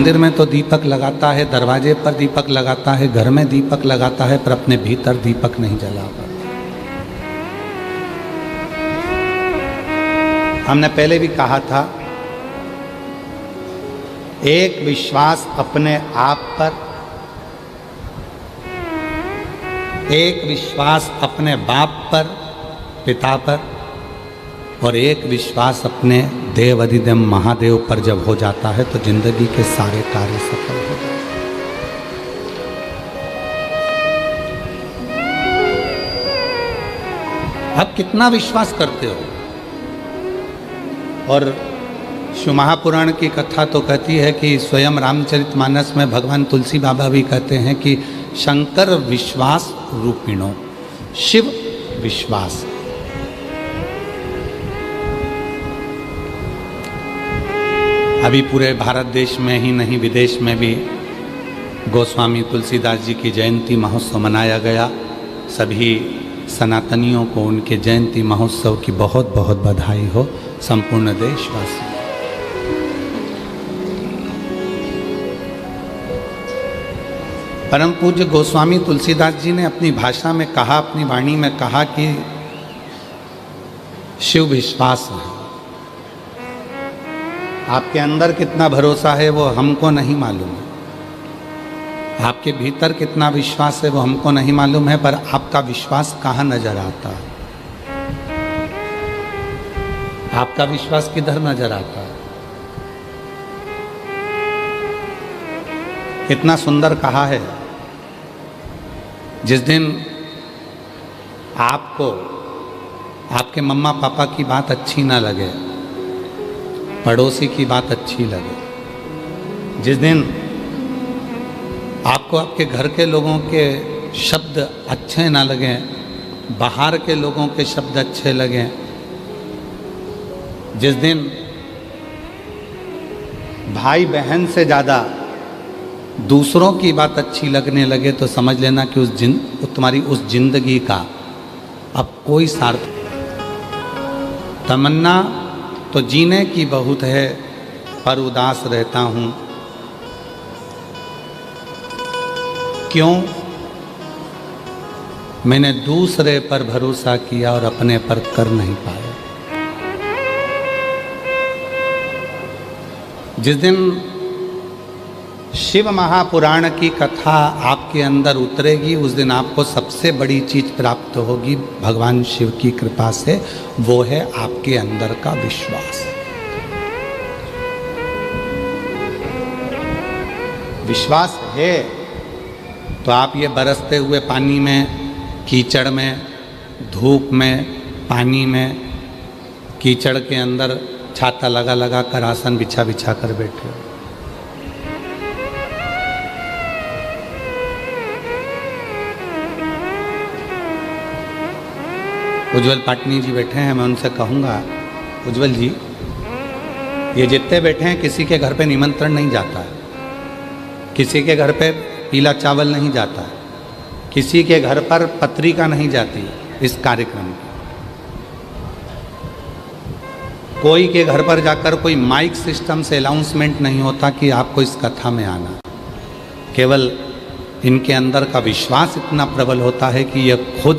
मंदिर में तो दीपक लगाता है, दरवाजे पर दीपक लगाता है, घर में दीपक लगाता है, पर अपने भीतर दीपक नहीं जला पाता। हमने पहले भी कहा था, एक विश्वास अपने आप पर, एक विश्वास अपने बाप पर, पिता पर, और एक विश्वास अपने देव अधिदेव महादेव पर जब हो जाता है तो जिंदगी के सारे कार्य सफल हो जाते हैं। अब कितना विश्वास करते हो? और शिव महापुराण की कथा तो कहती है कि स्वयं रामचरितमानस में भगवान तुलसी बाबा भी कहते हैं कि शंकर विश्वास रूपिणो, शिव विश्वास। अभी पूरे भारत देश में ही नहीं, विदेश में भी गोस्वामी तुलसीदास जी की जयंती महोत्सव मनाया गया। सभी सनातनियों को उनके जयंती महोत्सव की बहुत बहुत बधाई हो, संपूर्ण देशवासी। परम पूज्य गोस्वामी तुलसीदास जी ने अपनी भाषा में कहा, अपनी वाणी में कहा कि शिव विश्वास है। आपके अंदर कितना भरोसा है वो हमको नहीं मालूम है, आपके भीतर कितना विश्वास है वो हमको नहीं मालूम है, पर आपका विश्वास कहाँ नजर आता है? आपका विश्वास किधर नजर आता है? कितना सुंदर कहा है, जिस दिन आपको आपके मम्मा पापा की बात अच्छी ना लगे, पड़ोसी की बात अच्छी लगे, जिस दिन आपको आपके घर के लोगों के शब्द अच्छे ना लगें, बाहर के लोगों के शब्द अच्छे लगें, जिस दिन भाई बहन से ज़्यादा दूसरों की बात अच्छी लगने लगे, तो समझ लेना कि तुम्हारी उस जिंदगी का अब कोई सार्थ। तमन्ना तो जीने की बहुत है, पर उदास रहता हूँ क्यों? मैंने दूसरे पर भरोसा किया और अपने पर कर नहीं पाया। जिस दिन शिव महापुराण की कथा आपके अंदर उतरेगी, उस दिन आपको सबसे बड़ी चीज प्राप्त होगी भगवान शिव की कृपा से, वो है आपके अंदर का विश्वास। विश्वास है तो आप ये बरसते हुए पानी में, कीचड़ में, धूप में, पानी में, कीचड़ के अंदर छाता लगा लगा कर, आसन बिछा बिछा कर बैठे हो। उज्जवल पाटनी जी बैठे हैं, मैं उनसे कहूँगा, उज्जवल जी, ये जितने बैठे हैं किसी के घर पे निमंत्रण नहीं जाता है, किसी के घर पे पीला चावल नहीं जाता है, किसी के घर पर पत्रिका नहीं जाती इस कार्यक्रम की। कोई के घर पर जाकर कोई माइक सिस्टम से अनाउंसमेंट नहीं होता कि आपको इस कथा में आना। केवल इनके अंदर का विश्वास इतना प्रबल होता है कि ये खुद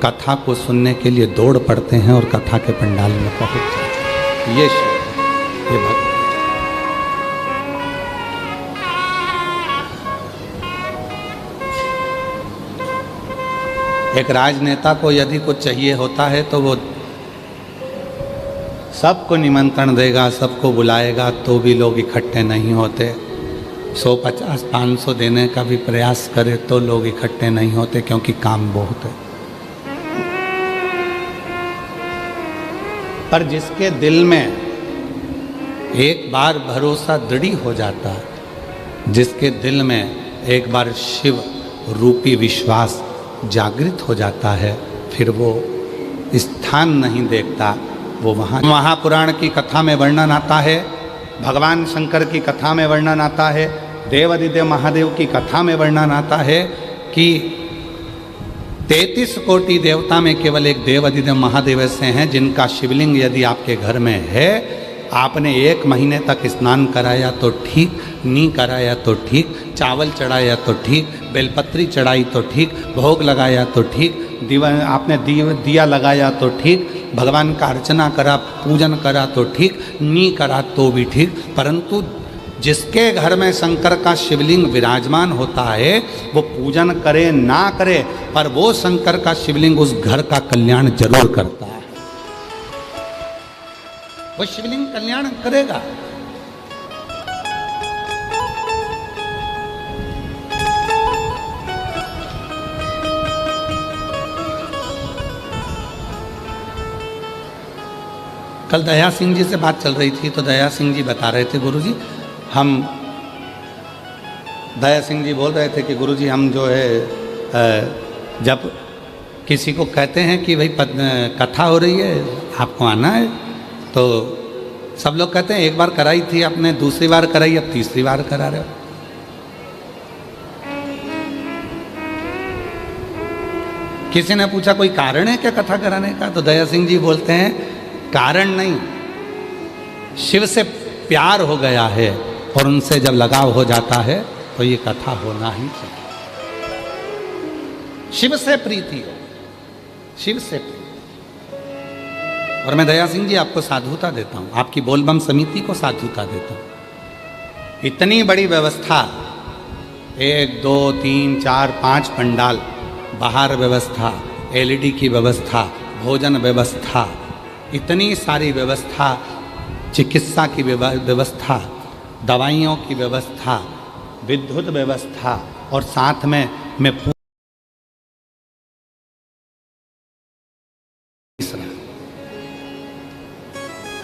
कथा को सुनने के लिए दौड़ पड़ते हैं और कथा के पंडाल में पहुंच जाते हैं। ये भक्त। एक राजनेता को यदि कुछ चाहिए होता है तो वो सबको निमंत्रण देगा, सबको बुलाएगा, तो भी लोग इकट्ठे नहीं होते। 150, 500 देने का भी प्रयास करे तो लोग इकट्ठे नहीं होते, क्योंकि काम बहुत है। पर जिसके दिल में एक बार भरोसा दृढ़ हो जाता है, जिसके दिल में एक बार शिव रूपी विश्वास जागृत हो जाता है, फिर वो स्थान नहीं देखता, वो वहाँ। महापुराण की कथा में वर्णन आता है, भगवान शंकर की कथा में वर्णन आता है, देवाधिदेव महादेव की कथा में वर्णन आता है कि 33 कोटि देवता में केवल एक देवाधिदेव महादेव ऐसे हैं जिनका शिवलिंग यदि आपके घर में है, आपने 1 महीने तक स्नान कराया तो ठीक, नी कराया तो ठीक, चावल चढ़ाया तो ठीक, बेलपत्री चढ़ाई तो ठीक, भोग लगाया तो ठीक, आपने दिया लगाया तो ठीक, भगवान का अर्चना करा, पूजन करा तो ठीक, नी करा तो भी ठीक, परंतु जिसके घर में शंकर का शिवलिंग विराजमान होता है वो पूजन करे ना करे, पर वो शंकर का शिवलिंग उस घर का कल्याण जरूर करता है। वो शिवलिंग कल्याण करेगा। कल दया सिंह जी से बात चल रही थी तो दया सिंह जी बता रहे थे, गुरुजी हम, दया सिंह जी बोल रहे थे कि गुरुजी हम जो है जब किसी को कहते हैं कि भाई कथा हो रही है आपको आना है, तो सब लोग कहते हैं एक बार कराई थी आपने, दूसरी बार कराई, अब तीसरी बार करा रहे हो। किसी ने पूछा कोई कारण है क्या कथा कराने का, तो दया सिंह जी बोलते हैं कारण नहीं, शिव से प्यार हो गया है और उनसे जब लगाव हो जाता है तो ये कथा होना ही चाहिए। शिव से प्रीति हो, शिव से प्रीति। और मैं दया सिंह जी आपको साधुता देता हूं, आपकी बोलबम समिति को साधुता देता हूं। इतनी बड़ी व्यवस्था, 1 2 3 4 5 पंडाल, बाहर व्यवस्था, एलईडी की व्यवस्था, भोजन व्यवस्था, इतनी सारी व्यवस्था, चिकित्सा की व्यवस्था, दवाइयों की व्यवस्था, विद्युत व्यवस्था, और साथ में मैं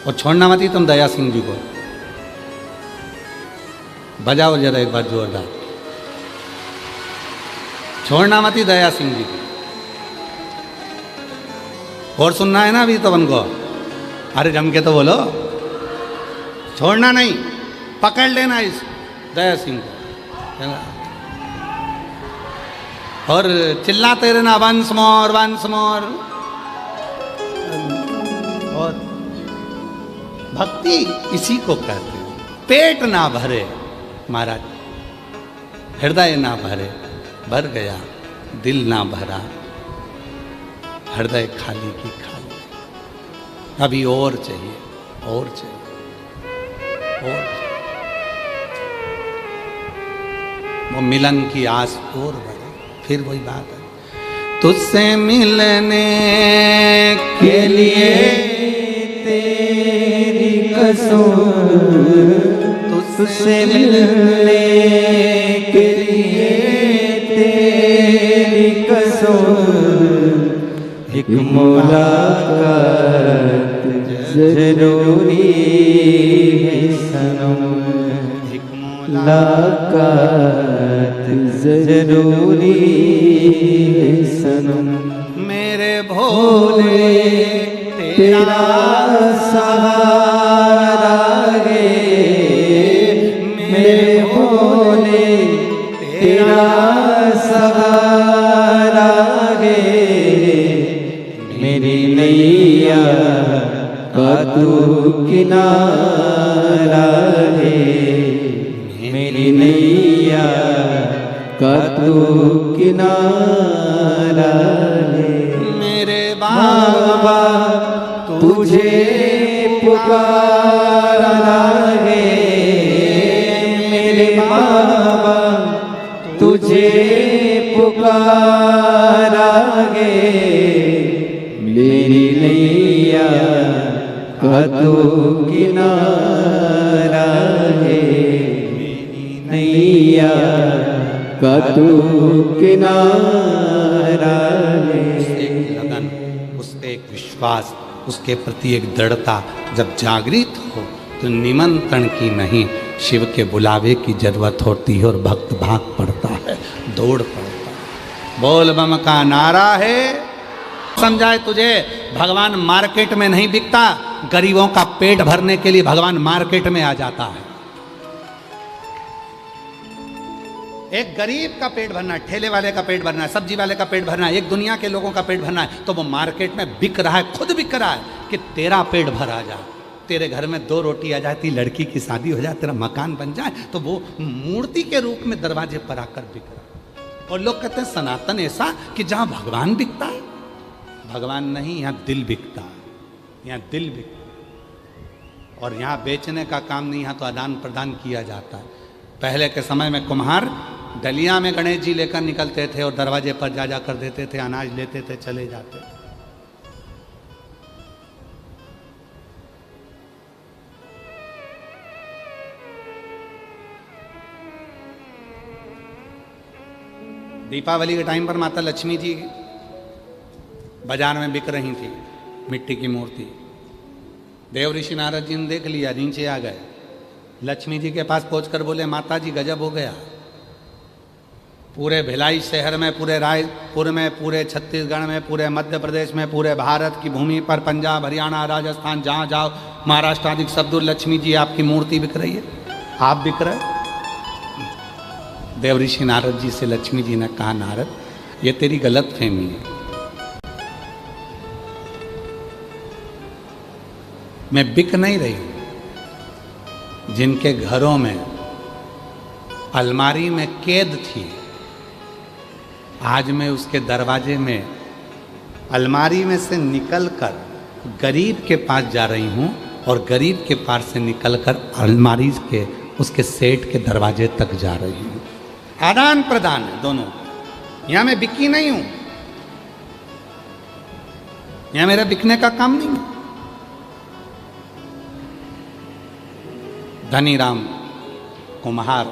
और छोड़ना मत ही तुम दया सिंह जी को, बजाओ जरा एक बार जोरदार, छोड़ना मत ही दया सिंह जी को। और सुनना है ना अभी तो उनको, अरे जम के तो बोलो, छोड़ना नहीं, पकड़ लेना इस दया सिंह को और चिल्लाते रहना वंस मोर वंस मोर। और भक्ति इसी को कहते हैं, पेट ना भरे महाराज, हृदय ना भरे, भर गया दिल ना भरा, हृदय खाली की खाली, अभी और चाहिए, और चाहिए, और चाहिए। वो मिलन की आस और बढ़े, फिर वही बात है, तुझसे मिलने के लिए तेरी कसम, तुझसे मिलने के लिए तेरी कसम, एक मुलाकात जरूरी है सनम, एक मुलाकात जरूरी है सनम, मेरे भोले तेरा सहारा गे, मेरे भोले तेरा सहारा गे, मेरी नैया का तू किनारा है, मेरी नैया का तू किनारा है, मेरे बाबा तुझे पुकारा है, मेरे बाबा तुझे पुकारा है, मेरी नैया का तू किनारा है, मेरी नैया का तू किनारा है। उससे एक लगन, उससे एक विश्वास, उसके प्रति एक दृढ़ता जब जागृत हो तो निमंत्रण की नहीं, शिव के बुलावे की जरूरत होती है और भक्त भाग पड़ता है, दौड़ पड़ता है। बोल बम का नारा है, समझाए तुझे, भगवान मार्केट में नहीं बिकता, गरीबों का पेट भरने के लिए भगवान मार्केट में आ जाता है। एक गरीब का पेट भरना है, ठेले वाले का पेट भरना है, सब्जी वाले का पेट भरना है, एक दुनिया के लोगों का पेट भरना है, तो वो मार्केट में बिक रहा है, खुद बिक रहा है कि तेरा पेट भरा जाए, तेरे घर में 2 रोटी आ जाती, लड़की की शादी हो जाए, तेरा मकान बन जाए, तो वो मूर्ति के रूप में दरवाजे पर आकर बिक रहा। और लोग कहते हैं सनातन ऐसा कि जहां भगवान बिकता है। भगवान नहीं, यहाँ दिल बिकता है, यहाँ दिल बिकता है। और यहाँ बेचने का काम नहीं, यहाँ तो आदान प्रदान किया जाता है। पहले के समय में कुम्हार डलिया में गणेश जी लेकर निकलते थे और दरवाजे पर जा जा कर देते थे, अनाज लेते थे, चले जाते थे। दीपावली के टाइम पर माता लक्ष्मी जी बाजार में बिक रही थी, मिट्टी की मूर्ति। देव ऋषि नारद जी ने देख लिया, नीचे आ गए, लक्ष्मी जी के पास पहुंचकर बोले माता जी गजब हो गया, पूरे भिलाई शहर में, पूरे रायपुर में, पूरे छत्तीसगढ़ में, पूरे मध्य प्रदेश में, पूरे भारत की भूमि पर, पंजाब हरियाणा राजस्थान जहाँ जाओ, महाराष्ट्र आदि सब दूर लक्ष्मी जी आपकी मूर्ति बिक रही है, आप बिक रहे। देव ऋषि नारद जी से लक्ष्मी जी ने कहा नारद ये तेरी गलत फहमी है, मैं बिक नहीं रही हूं। जिनके घरों में अलमारी में कैद थी, आज मैं उसके दरवाजे में अलमारी में से निकलकर गरीब के पास जा रही हूं और गरीब के पास से निकलकर अलमारी के उसके सेठ के दरवाजे तक जा रही हूं। आदान प्रदान है दोनों। यहां मैं बिकी नहीं हूं, यहां मेरा बिकने का काम नहीं है। धनीराम कुम्हार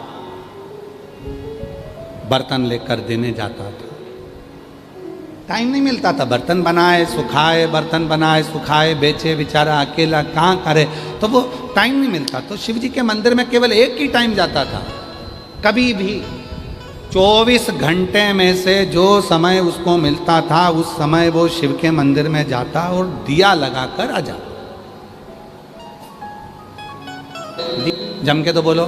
बर्तन लेकर देने जाता था, टाइम नहीं मिलता था, बर्तन बनाए सुखाए, बर्तन बनाए सुखाए, बेचे, बेचारा अकेला कहाँ करे, तो वो टाइम नहीं मिलता। तो शिव जी के मंदिर में केवल एक ही टाइम जाता था, कभी भी 24 घंटे में से जो समय उसको मिलता था उस समय वो शिव के मंदिर में जाता और दिया लगाकर आ जाता। जम के तो बोलो,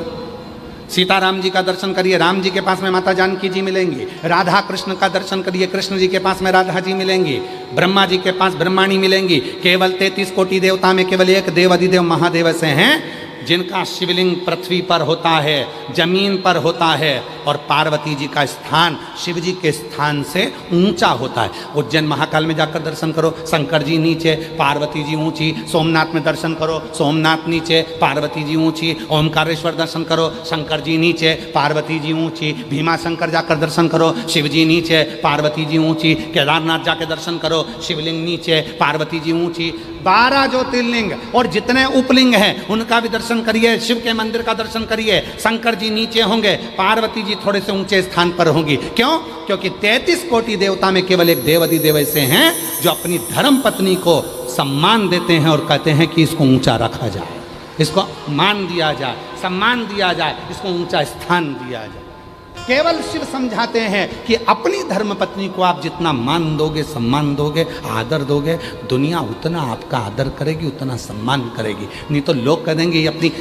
सीताराम जी का दर्शन करिए, राम जी के पास में माता जानकी जी मिलेंगी। राधा कृष्ण का दर्शन करिए, कृष्ण जी के पास में राधा जी मिलेंगी। ब्रह्मा जी के पास ब्रह्माणी मिलेंगी। केवल 33 कोटि देवता में केवल एक देव अधिदेव महादेव से हैं जिनका शिवलिंग पृथ्वी पर होता है, जमीन पर होता है, और पार्वती जी का स्थान शिव जी के स्थान से ऊंचा होता है। उज्जैन महाकाल में जाकर दर्शन करो, शंकर जी नीचे, पार्वती जी ऊंची। सोमनाथ में दर्शन करो, सोमनाथ नीचे, पार्वती जी ऊंची। ओमकारेश्वर दर्शन करो, शंकर जी नीचे, पार्वती जी ऊंची। भीमा शंकर जाकर दर्शन करो, शिव जी नीचे, पार्वती जी ऊंची। केदारनाथ जाकर दर्शन करो, शिवलिंग नीचे, पार्वती जी ऊंची। 12 ज्योतिर्लिंग और जितने उपलिंग हैं उनका भी दर्शन करिए, शिव के मंदिर का दर्शन करिए। शंकर जी नीचे होंगे, पार्वती जी थोड़े से ऊंचे स्थान पर होंगी। क्यों? क्योंकि 33 कोटि देवता में केवल एक देव अधिदेव ऐसे हैं जो अपनी धर्म पत्नी को सम्मान देते हैं और कहते हैं कि इसको ऊंचा रखा जाए, इसको मान दिया जाए, सम्मान दिया जाए, इसको ऊंचा स्थान दिया जाए। केवल शिव समझाते हैं कि अपनी धर्म पत्नी को आप जितना मान दोगे, सम्मान दोगे, आदर दोगे, दुनिया उतना आपका आदर करेगी, उतना सम्मान करेगी। नहीं तो लोग कह देंगे ये अपनी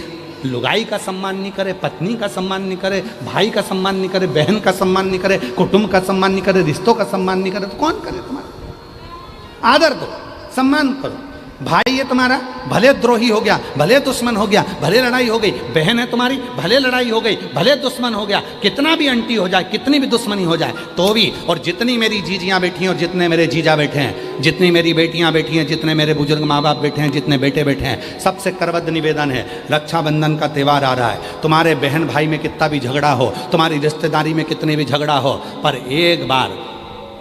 लुगाई का सम्मान नहीं करे, पत्नी का सम्मान नहीं करे, भाई का सम्मान नहीं करे, बहन का सम्मान नहीं करे, कुटुंब का सम्मान नहीं करे, रिश्तों का सम्मान नहीं करे, तो कौन करे तुम्हारा? आदर दो, सम्मान करो। भाई है तुम्हारा, भले द्रोही हो गया, भले दुश्मन हो गया, भले लड़ाई हो गई। बहन है तुम्हारी, भले लड़ाई हो गई, भले दुश्मन हो गया, कितना भी अंटी हो जाए, कितनी भी दुश्मनी हो जाए तो भी। और जितनी मेरी जीजियाँ बैठी हैं और जितने मेरे जीजा बैठे हैं, जितनी मेरी बेटियाँ बैठी हैं, जितने मेरे बुजुर्ग माँ बाप बैठे हैं, जितने बेटे बैठे हैं, सबसे करबद्ध निवेदन है, रक्षाबंधन का त्यौहार आ रहा है। तुम्हारे बहन भाई में कितना भी झगड़ा हो, तुम्हारी रिश्तेदारी में कितने भी झगड़ा हो, पर एक बार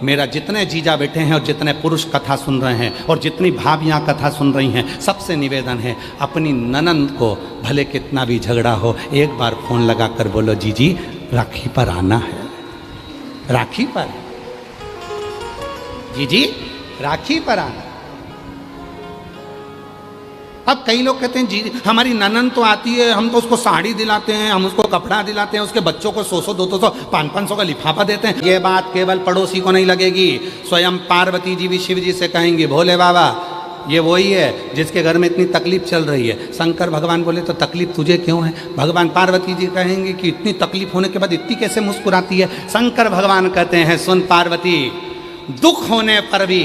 मेरा जितने जीजा बैठे हैं और जितने पुरुष कथा सुन रहे हैं और जितनी भाभियाँ कथा सुन रही हैं, सबसे निवेदन है अपनी ननंद को भले कितना भी झगड़ा हो, एक बार फ़ोन लगा कर बोलो जीजी राखी पर आना है, राखी पर, जीजी राखी पर आना। अब कई लोग कहते हैं जी हमारी ननंद तो आती है, हम तो उसको साड़ी दिलाते हैं, हम उसको कपड़ा दिलाते हैं, उसके बच्चों को 100-100, 200, 500 का लिफाफा देते हैं। ये बात केवल पड़ोसी को नहीं लगेगी, स्वयं पार्वती जी भी शिव जी से कहेंगे भोले बाबा ये वही है जिसके घर में इतनी तकलीफ चल रही है। शंकर भगवान बोले तो तकलीफ तुझे क्यों है? भगवान पार्वती जी कहेंगे कि इतनी तकलीफ होने के बाद इतनी कैसे मुस्कुराती है? शंकर भगवान कहते हैं सुन पार्वती, दुख होने पर भी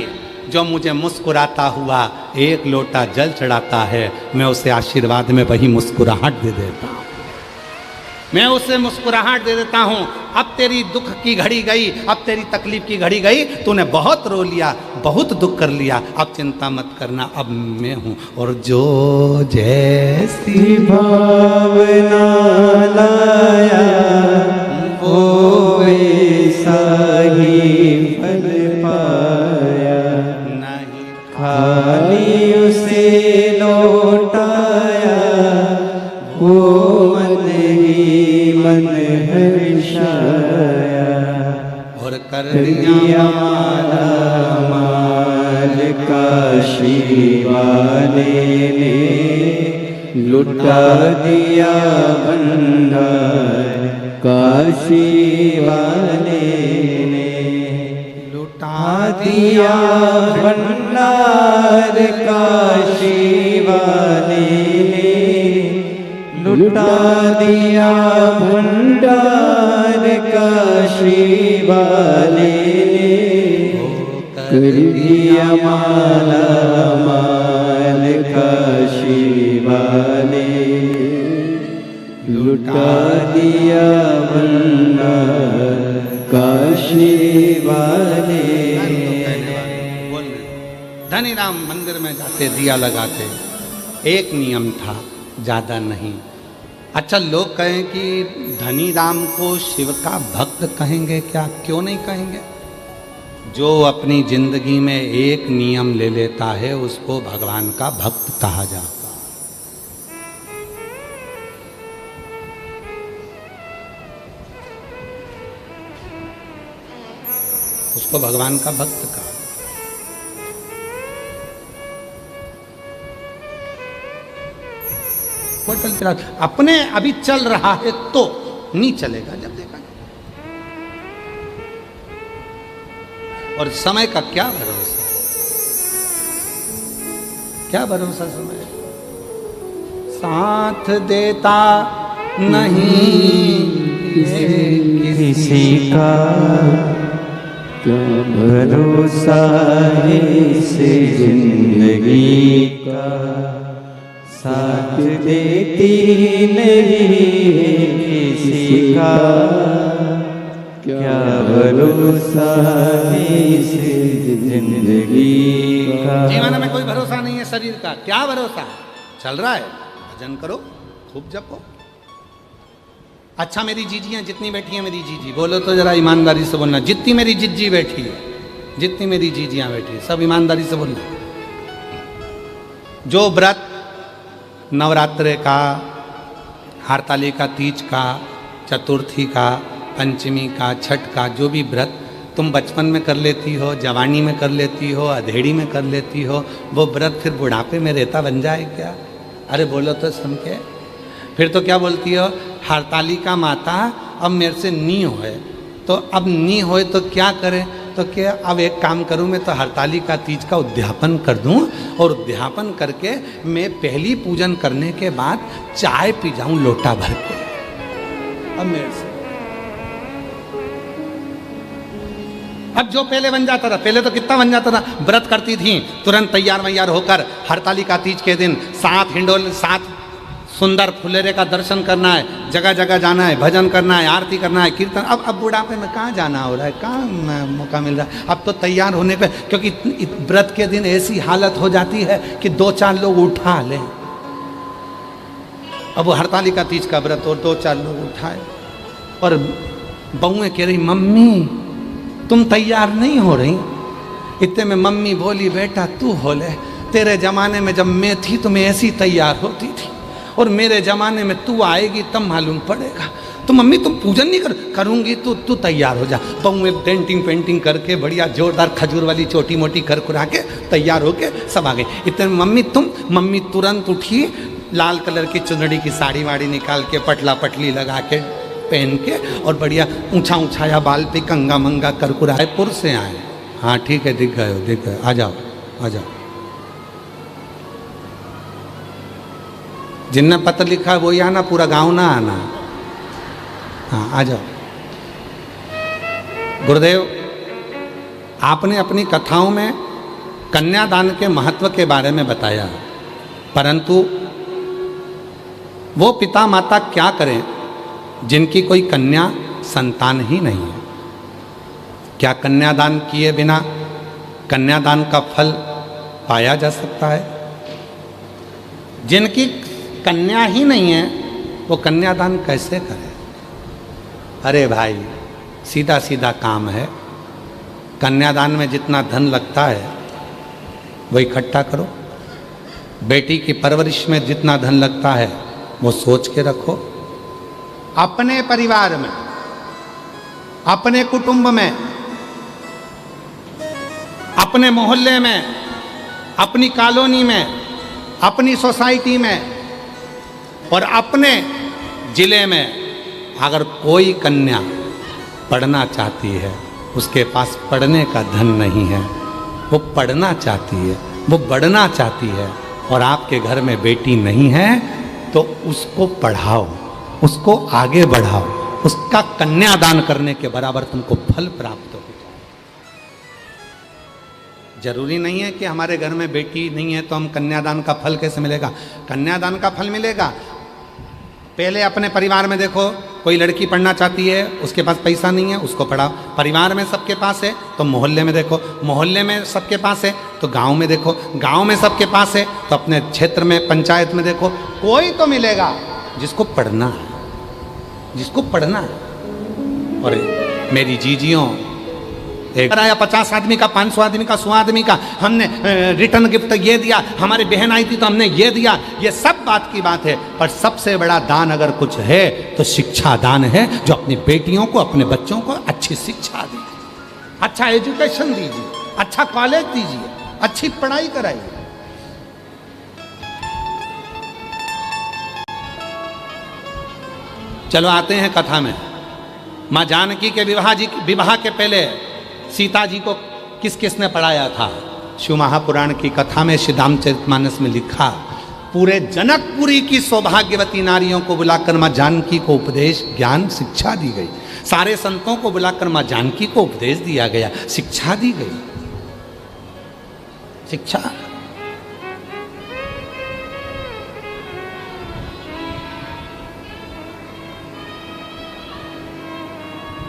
जो मुझे मुस्कुराता हुआ एक लोटा जल चढ़ाता है, मैं उसे आशीर्वाद में वही मुस्कुराहट दे देता हूँ। मैं उसे मुस्कुराहट दे देता हूँ। अब तेरी दुख की घड़ी गई, अब तेरी तकलीफ की घड़ी गई, तूने बहुत रो लिया, बहुत दुख कर लिया, अब चिंता मत करना, अब मैं हूँ। और जो जैसी भावना लाया वो वैसा ही फल पाया, नहीं खाली उसे लौटाया वो मन ही मन हर्षाया। और कर दिया माला माल काशी वाले ने, लुटा दिया भंडार काशी वाले ने, लुटा दिया भंडार काशी वाले ने, लुटा दिया भंडार काशी वाले ने, कर दिया माला माल काशी वाले, लुटा दिया भंडार काशी वाले। धनी राम मंदिर में जाते दिया लगाते, एक नियम था, ज़्यादा नहीं। अच्छा, लोग कहें कि धनी राम को शिव का भक्त कहेंगे क्या? क्यों नहीं कहेंगे? जो अपनी जिंदगी में एक नियम ले लेता है उसको भगवान का भक्त कहा जाता है। उसको भगवान का भक्त कहा। होटल चला अपने अभी चल रहा है तो नहीं चलेगा जब देखा। और समय का क्या भरोसा, क्या भरोसा समय। साथ देता नहीं किसी का, क्या भरोसा है इस जिंदगी का, साथ देती नहीं किसी का, क्या भरोसा है इस जिंदगी का। जीवन में कोई भरोसा नहीं है शरीर का, क्या भरोसा। चल रहा है, भजन करो, खूब जपो। अच्छा, मेरी जीजियां जितनी बैठी हैं, मेरी जीजी बोलो तो जरा ईमानदारी से बोलना, जितनी मेरी जिज्जी बैठी है, जितनी मेरी जीजियां बैठी है, सब ईमानदारी से बोलना। जो व्रत नवरात्रे का, हरतालिका तीज का, चतुर्थी का, पंचमी का, छठ का, जो भी व्रत तुम बचपन में कर लेती हो, जवानी में कर लेती हो, अधेड़ी में कर लेती हो, वो व्रत फिर बुढ़ापे में रेता बन जाए क्या? अरे बोलो तो सुन के। फिर तो क्या बोलती हो, हरतालिका माता अब मेरे से नी होए, तो अब नी होए तो क्या करें? तो क्या अब एक काम करूं, मैं तो हरतालिका तीज का उद्यापन कर दूं, और उद्यापन करके मैं पहली पूजन करने के बाद चाय पी जाऊं लोटा भर के। अब मेरे से अब जो पहले बन जाता था, पहले तो कितना बन जाता था, व्रत करती थी तुरंत तैयार वैयार होकर हरतालिका तीज के दिन 7 हिंडोल 7 सुंदर फुलेरे का दर्शन करना है, जगह जगह जाना है, भजन करना है, आरती करना है, कीर्तन। अब बुढ़ापे में कहाँ जाना हो रहा है, कहाँ मौका मिल रहा है। अब तो तैयार होने पे, क्योंकि व्रत के दिन ऐसी हालत हो जाती है कि 2-4 लोग उठा लें। अब वो हरतालिका तीज का व्रत और 2-4 लोग उठाए, और बहुएं कह रही मम्मी तुम तैयार नहीं हो रही। इतने में मम्मी बोली बेटा तू हो ले, तेरे जमाने में जब मैं थी तो मैं ऐसी तैयार होती थी, और मेरे ज़माने में तू आएगी तब मालूम पड़ेगा। तो मम्मी तुम पूजन नहीं करूँगी, तू तैयार हो जा। बहू में डेंटिंग पेंटिंग करके बढ़िया जोरदार खजूर वाली छोटी मोटी कर कुरा के तैयार होके सब आ गए। इतने मम्मी तुरंत उठी, लाल कलर की चुनड़ी की साड़ी वाड़ी निकाल के पटला पटली लगा के पहन के, और बढ़िया ऊंचा ऊंचाया बाल पे कंगा मंगा कर कुरा। रायपुर से आए, हाँ ठीक है, दिख गए, आ जाओ आ जाओ। जिनने पत्र लिखा है वही आना, पूरा गांव ना आना। हाँ आ जाओ। गुरुदेव आपने अपनी कथाओं में कन्यादान के महत्व के बारे में बताया, परंतु वो पिता माता क्या करें जिनकी कोई कन्या संतान ही नहीं है। क्या कन्यादान किए बिना कन्यादान का फल पाया जा सकता है? जिनकी कन्या ही नहीं है वो कन्यादान कैसे करें? अरे भाई, सीधा सीधा काम है। कन्यादान में जितना धन लगता है वो इकट्ठा करो। बेटी की परवरिश में जितना धन लगता है वो सोच के रखो। अपने परिवार में, अपने कुटुंब में, अपने मोहल्ले में, अपनी कॉलोनी में, अपनी सोसाइटी में और अपने जिले में अगर कोई कन्या पढ़ना चाहती है, उसके पास पढ़ने का धन नहीं है, वो पढ़ना चाहती है, वो बढ़ना चाहती है और आपके घर में बेटी नहीं है, तो उसको पढ़ाओ, उसको आगे बढ़ाओ। उसका कन्यादान करने के बराबर तुमको फल प्राप्त हो। जरूरी नहीं है कि हमारे घर में बेटी नहीं है तो हम कन्यादान का फल कैसे मिलेगा। कन्यादान का फल मिलेगा, पहले अपने परिवार में देखो, कोई लड़की पढ़ना चाहती है, उसके पास पैसा नहीं है, उसको पढ़ाओ। परिवार में सबके पास है तो मोहल्ले में देखो, मोहल्ले में सबके पास है तो गांव में देखो, गांव में सबके पास है तो अपने क्षेत्र में, पंचायत में देखो। कोई तो मिलेगा जिसको पढ़ना है, जिसको पढ़ना है। और मेरी जीजियों, एक आया 50 आदमी का, 500 आदमी का, 100 आदमी का, हमने रिटर्न गिफ्ट ये दिया, हमारी बहन आई थी तो हमने ये दिया, ये सब बात की बात है। पर सबसे बड़ा दान अगर कुछ है तो शिक्षा दान है, जो अपनी बेटियों को, अपने बच्चों को अच्छी शिक्षा दीजिए, अच्छा एजुकेशन दीजिए, अच्छा कॉलेज दीजिए, अच्छी पढ़ाई कराइए। चलो आते हैं कथा में। माँ जानकी के विवाह के पहले सीता जी को किस किसने पढ़ाया था? शिव महापुराण की कथा में, श्री रामचरितमानस में लिखा, पूरे जनकपुरी की सौभाग्यवती नारियों को बुलाकर माँ जानकी को उपदेश, ज्ञान, शिक्षा दी गई। सारे संतों को बुलाकर माँ जानकी को उपदेश दिया गया, शिक्षा दी गई। शिक्षा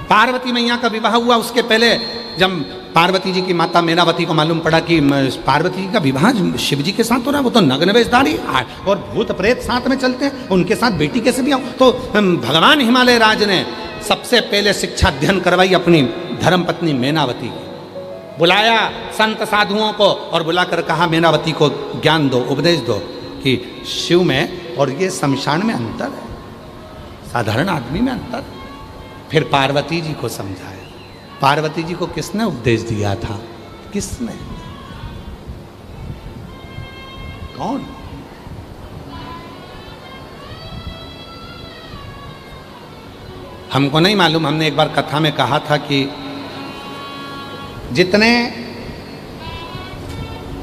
पार्वती मैया का विवाह हुआ, उसके पहले जब पार्वती जी की माता मेनावती को मालूम पड़ा कि पार्वती जी का विवाह शिव जी के साथ हो रहा है, वो तो नग्न वेशधारी और भूत प्रेत साथ में चलते हैं, उनके साथ बेटी कैसे भी आओ? तो भगवान हिमालय राज ने सबसे पहले शिक्षा अध्ययन करवाई अपनी धर्मपत्नी मेनावती को। बुलाया संत साधुओं को और बुलाकर कहा, मेनावती को ज्ञान दो, उपदेश दो कि शिव में और ये शमशान में अंतर है, साधारण आदमी में अंतर है। फिर पार्वती जी को समझाया। पार्वती जी को किसने उपदेश दिया था? किसने? कौन? हमको नहीं मालूम। हमने एक बार कथा में कहा था कि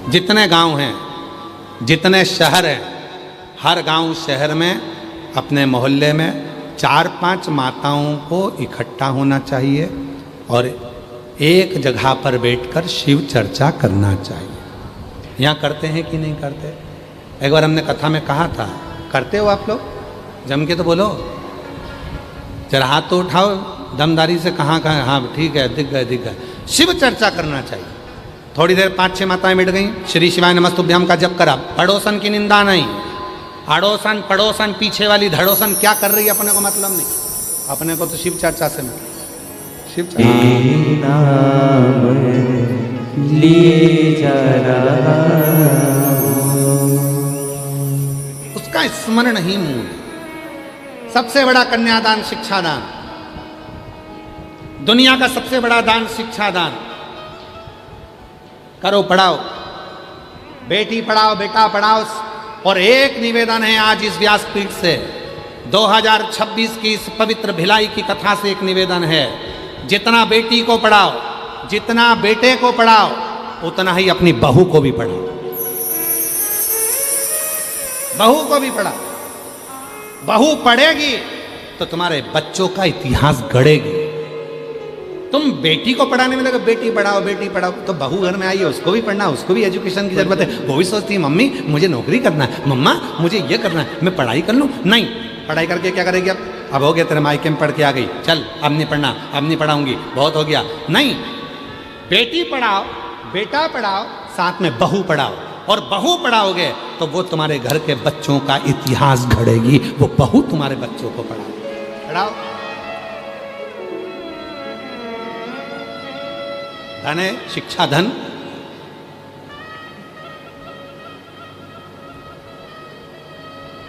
जितने गांव हैं, जितने शहर हैं, हर गांव शहर में, अपने मोहल्ले में 4-5 माताओं को इकट्ठा होना चाहिए और एक जगह पर बैठकर शिव चर्चा करना चाहिए। यहाँ करते हैं कि नहीं करते? एक बार हमने कथा में कहा था, करते हो आप लोग? जम के तो बोलो, जरा हाथ तो उठाओ दमदारी से। कहाँ कहाँ? हाँ ठीक है, दिख गए दिख गए। शिव चर्चा करना चाहिए। थोड़ी देर 5-6 माताएं बैठ गई, श्री शिवाय नमस्तुभ्याम का जप करा। पड़ोसन की निंदा नहीं, अड़ोसन पड़ोसन पीछे वाली धड़ोसन क्या कर रही है अपने को मतलब नहीं, अपने को तो शिव चर्चा से मिले। शिव चर्चा नाम लिए जा रहा, उसका स्मरण ही मूल। सबसे बड़ा कन्यादान शिक्षादान, दुनिया का सबसे बड़ा दान शिक्षादान। करो, पढ़ाओ, बेटी पढ़ाओ, बेटा पढ़ाओ। और एक निवेदन है आज इस व्यासपीठ से, 2026 की इस पवित्र भिलाई की कथा से एक निवेदन है, जितना बेटी को पढ़ाओ, जितना बेटे को पढ़ाओ, उतना ही अपनी बहू को भी पढ़ाओ। बहू को भी पढ़ाओ। बहू पढ़ेगी तो तुम्हारे बच्चों का इतिहास गढ़ेगी। तुम बेटी को पढ़ाने में लगे, बेटी पढ़ाओ, तो बहू घर में आई है, उसको भी पढ़ना, उसको भी एजुकेशन की जरूरत है। वो भी सोचती है मम्मी मुझे नौकरी करना है, मम्मा मुझे ये करना है, मैं पढ़ाई कर लूँ। नहीं, पढ़ाई करके क्या करेगी? अब हो गया तेरे मायके में पढ़ के आ गई, चल अब नहीं पढ़ना, अब नहीं पढ़ाऊंगी, बहुत हो गया। नहीं, बेटी पढ़ाओ, बेटा पढ़ाओ, साथ में बहू पढ़ाओ, और बहू पढ़ाओगे तो वो तुम्हारे घर के बच्चों का इतिहास घड़ेगी, वो बहू तुम्हारे बच्चों को पढ़ाओ। धन है, शिक्षा धन।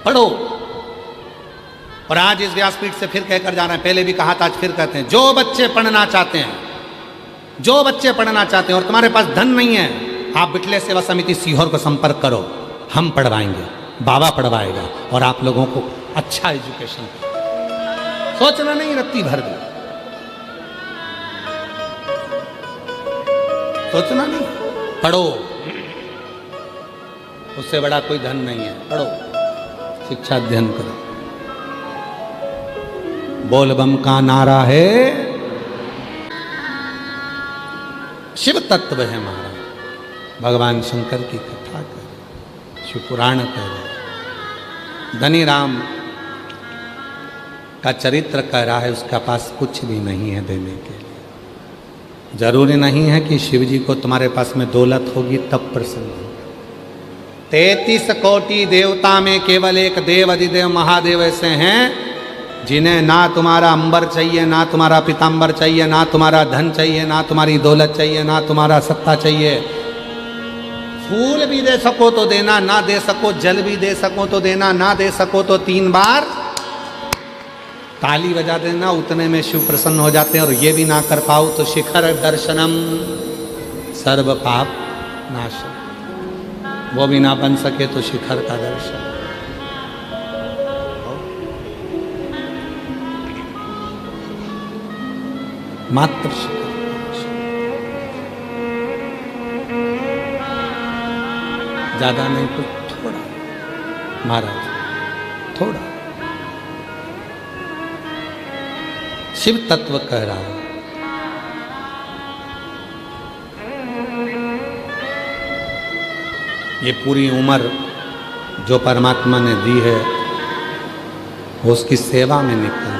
पढ़ो। और आज इस व्यासपीठ से फिर कहकर जा रहे हैं, पहले भी कहा था, आज फिर कहते हैं, जो बच्चे पढ़ना चाहते हैं, जो बच्चे पढ़ना चाहते हैं और तुम्हारे पास धन नहीं है, आप बिटले सेवा समिति सीहोर को संपर्क करो, हम पढ़वाएंगे, बाबा पढ़वाएगा और आप लोगों को अच्छा एजुकेशन। सोचना नहीं, रत्ती भर भी सोचना नहीं, पढ़ो, उससे बड़ा कोई धन नहीं है। पढ़ो, शिक्षा अध्ययन करो। बोल बम का नारा है, शिव तत्व है महाराज। भगवान शंकर की कथा कर, शिव पुराण कर, धनी राम का चरित्र कह रहा है, उसका पास कुछ भी नहीं है देने के लिए। जरूरी नहीं है कि शिव जी को तुम्हारे पास में दौलत होगी तब प्रसन्न हो। 33 कोटि देवता में केवल एक देव अधिदेव महादेव ऐसे हैं जिन्हें ना तुम्हारा अंबर चाहिए, ना तुम्हारा पीताम्बर चाहिए, ना तुम्हारा धन चाहिए, ना तुम्हारी दौलत चाहिए, ना तुम्हारा सत्ता चाहिए। फूल भी दे सको तो देना, ना दे सको जल भी दे सको तो देना, ना दे सको तो 3 बार ताली बजा देना, उतने में शिव प्रसन्न हो जाते हैं। और ये भी ना कर पाओ तो शिखर दर्शनम सर्व पाप नाशम, वो भी ना बन सके तो शिखर का दर्शन। मात्र ज्यादा नहीं, कुछ थोड़ा महाराज, थोड़ा शिव तत्व कह रहा है। ये पूरी उम्र जो परमात्मा ने दी है वो उसकी सेवा में निकल जाए।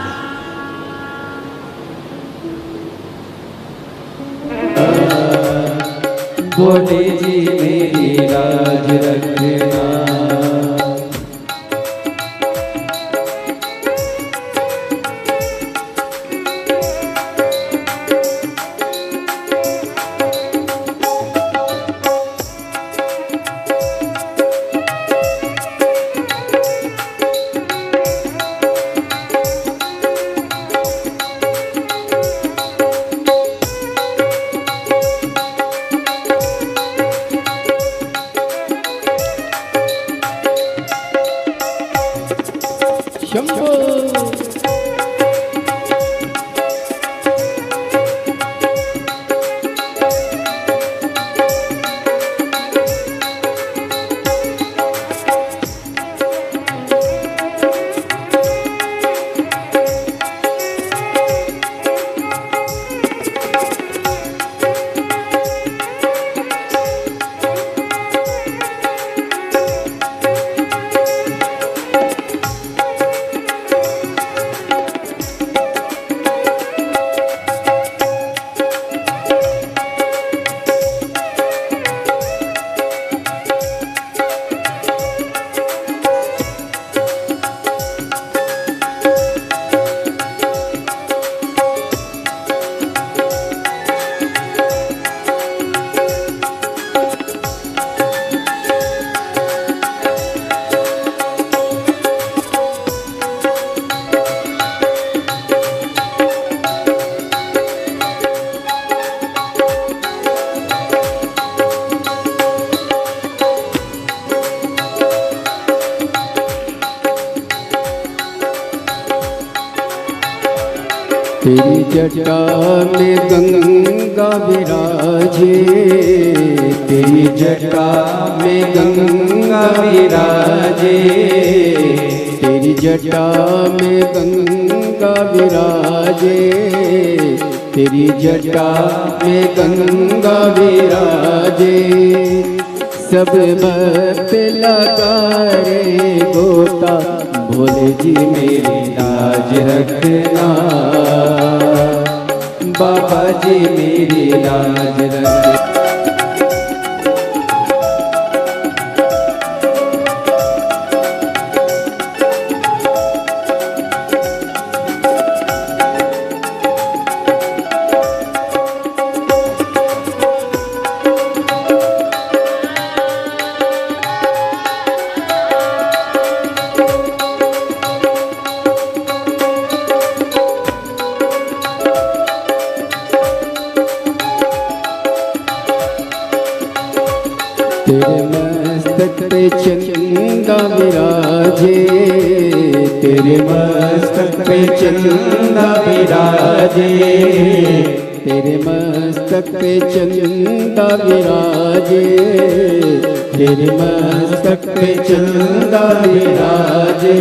बोले जी मेरी राज रखना, तेरी जटा में गंगा विराजे, तेरी जटा में गंगा विराजे, तेरी जटा में गंगा विराजे, तेरी जटा में गंगा विराजे। सब भक्त लगा रे गोता, भोले जी मेरी लाज रखना, बाबा जी मेरी लाज रखना। तेरे मस्तक पे चंदा विराजे, तेरे मस्तक पे चंदा विराजे, तेरे मस्तक पे चंदा विराजे, तेरे मस्तक पे चंदा विराजे।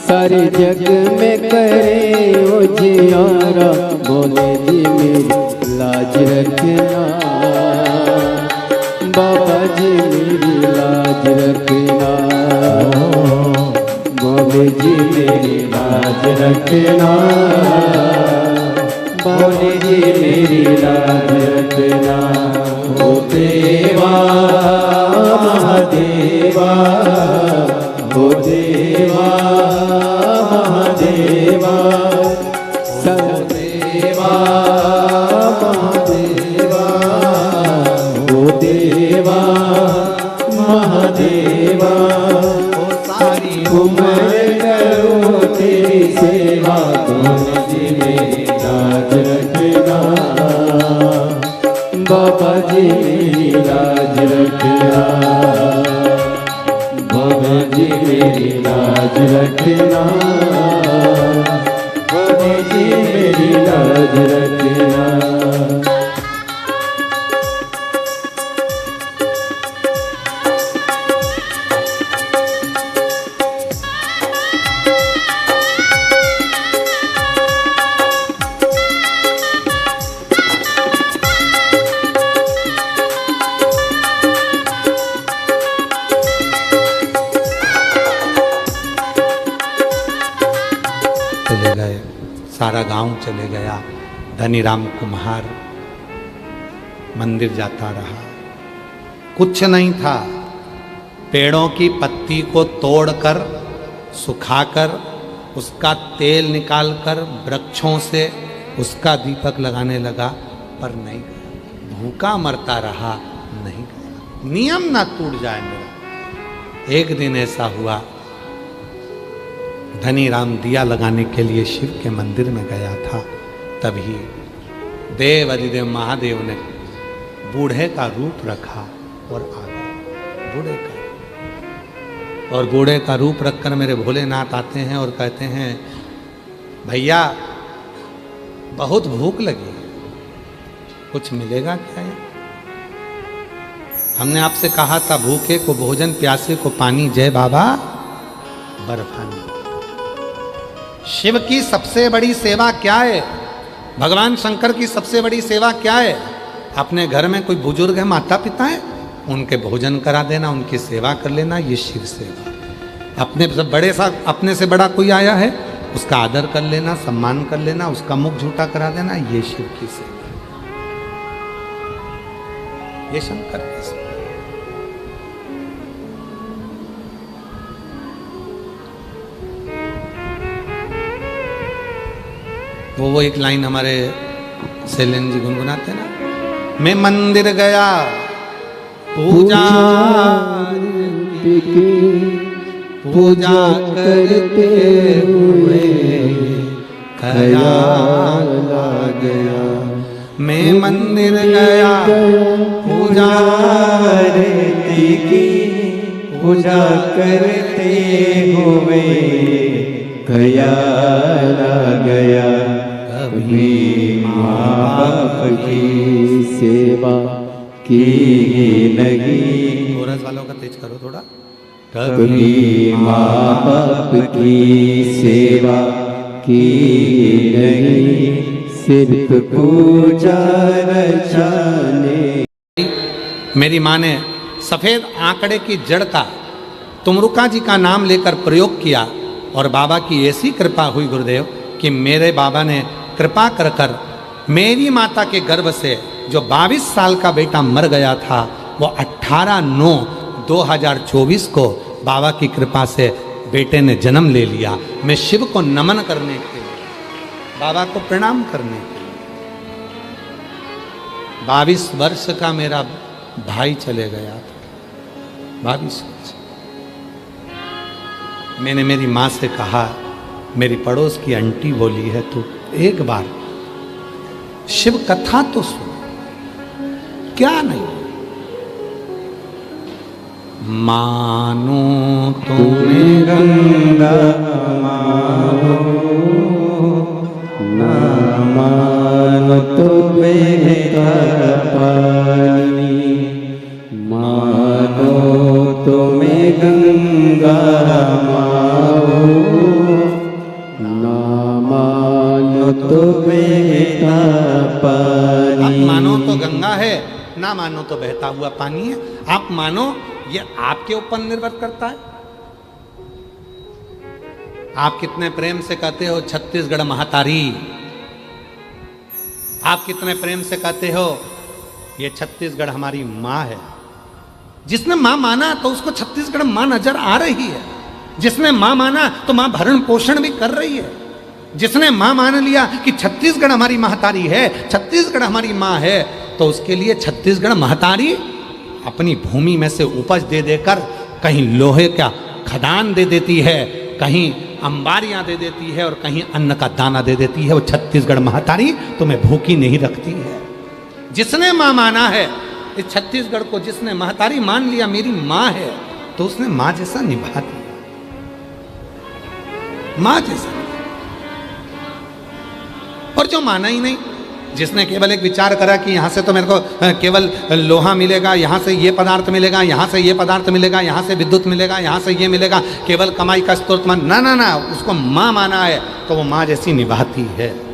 सारे जग में करे उजियारा, भोले जी मेरी लाज रखना, बाबा जी मेरी लाज रखना, भोले जी मेरी लाज रखना, भोले जी मेरी लाज रखना। ओ देवा महादेवा, ओ देवा महादेवा, सर्वदेवा महादेवा, ओ देवा महादेवा। सारी उम्र करूं तेरी सेवा, भोले जी मेरी लाज रखना, बाबा जी मेरी लाज रखना, बाबा जी मेरी लाज रखना, बाबा जी मेरी लाज रखना। चले गए, सारा गांव चले गया। धनीराम कुम्हार मंदिर जाता रहा, कुछ नहीं था। पेड़ों की पत्ती को तोड़कर सुखाकर उसका तेल निकालकर वृक्षों से उसका दीपक लगाने लगा, पर नहीं गया। भूखा मरता रहा, नहीं गया। नियम ना टूट जाए मेरा। एक दिन ऐसा हुआ, धनीराम दिया लगाने के लिए शिव के मंदिर में गया था। तभी देव अधिदेव महादेव ने बूढ़े का रूप रखा और आ गए। बूढ़े का, और बूढ़े का रूप रखकर मेरे भोलेनाथ आते हैं और कहते हैं, भैया बहुत भूख लगी है, कुछ मिलेगा क्या? हमने आपसे कहा था भूखे को भोजन, प्यासे को पानी, जय बाबा बर्फानी। शिव की सबसे बड़ी सेवा क्या है? भगवान शंकर की सबसे बड़ी सेवा क्या है? अपने घर में कोई बुजुर्ग है, माता पिता है, उनके भोजन करा देना, उनकी सेवा कर लेना, ये शिव सेवा। अपने से बड़े अपने से बड़ा कोई आया है, उसका आदर कर लेना, सम्मान कर लेना, उसका मुख झूठा करा देना, ये शिव की सेवा, ये शंकर की सेवा। वो एक लाइन हमारे शैलेंद्र जी गुनगुनाते ना, मैं मंदिर गया पूजा करते हुए ख्याल आ गया। मैं मंदिर गया पूजा की, पूजा करते हुए ख्याल आ गया। कभी माँ बाप की सेवा की नहीं। कोरस वालों का तेज करो थोड़ा। कभी माँ बाप की सेवा की नहीं, सिर्फ पूजा रचाने। मेरी माँ ने सफ़ेद आंकड़े की जड़ का तुमरुका जी का नाम लेकर प्रयोग किया और बाबा की ऐसी कृपा हुई गुरुदेव कि मेरे बाबा ने कृपा कर कर मेरी माता के गर्भ से जो 22 साल का बेटा मर गया था वो 18/9/2024 को बाबा की कृपा से बेटे ने जन्म ले लिया। मैं शिव को नमन करने के लिए, बाबा को प्रणाम करने के लिए, 22 वर्ष का मेरा भाई चले गया था, 22 वर्ष। मैंने मेरी माँ से कहा, मेरी पड़ोस की आंटी बोली है, तू एक बार शिव कथा तो सुन, क्या नहीं मानो तुम्हें गंगा मानो, ना मानो तो बहता पानी, मानो तुम्हें गंगा माओ, ना मानो तो बहता पानी। आप मानो तो गंगा है, ना मानो तो बहता हुआ पानी है। आप मानो, ये आपके ऊपर निर्भर करता है। आप कितने प्रेम से कहते हो छत्तीसगढ़ महातारी, आप कितने प्रेम से कहते हो ये छत्तीसगढ़ हमारी माँ है। जिसने माँ माना तो उसको छत्तीसगढ़ माँ नजर आ रही है। जिसने माँ माना तो माँ भरण पोषण भी कर रही है। जिसने माँ मान लिया कि छत्तीसगढ़ हमारी महतारी है, छत्तीसगढ़ हमारी माँ है, तो उसके लिए छत्तीसगढ़ महतारी अपनी भूमि में से उपज दे देकर कहीं लोहे का खदान दे देती है, कहीं अंबारियां दे देती है और कहीं अन्न का दाना दे देती है। वो छत्तीसगढ़ महतारी तुम्हें भूखी नहीं रखती है। जिसने माँ माना है इस छत्तीसगढ़ को, जिसने महतारी मान लिया मेरी माँ है, तो उसने माँ जैसा निभा दिया, माँ जैसा। और जो माना ही नहीं, जिसने केवल एक विचार करा कि यहाँ से तो मेरे को केवल लोहा मिलेगा, यहाँ से ये पदार्थ मिलेगा, यहाँ से ये पदार्थ मिलेगा, यहाँ से विद्युत मिलेगा, यहाँ से ये मिलेगा, केवल कमाई का स्रोत मान, ना ना ना, उसको माँ माना है तो वो माँ जैसी निभाती है।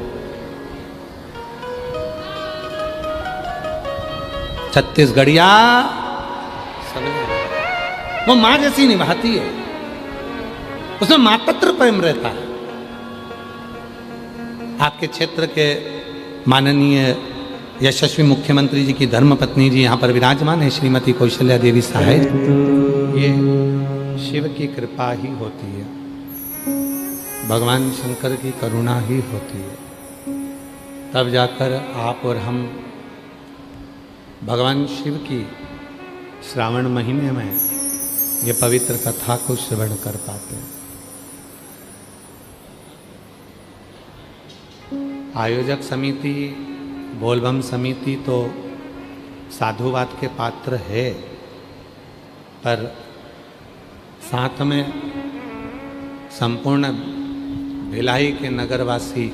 छत्तीसगढ़िया वो माँ जैसी निभाती है, उसमें मातृ प्रेम रहता है। आपके क्षेत्र के माननीय यशस्वी मुख्यमंत्री जी की धर्मपत्नी जी यहाँ पर विराजमान है, श्रीमती कौशल्या देवी साहेब। ये शिव की कृपा ही होती है, भगवान शंकर की करुणा ही होती है, तब जाकर आप और हम भगवान शिव की श्रावण महीने में ये पवित्र कथा को श्रवण कर पाते हैं। आयोजक समिति, बोलबम समिति तो साधुवाद के पात्र है, पर साथ में संपूर्ण भिलाई के नगरवासी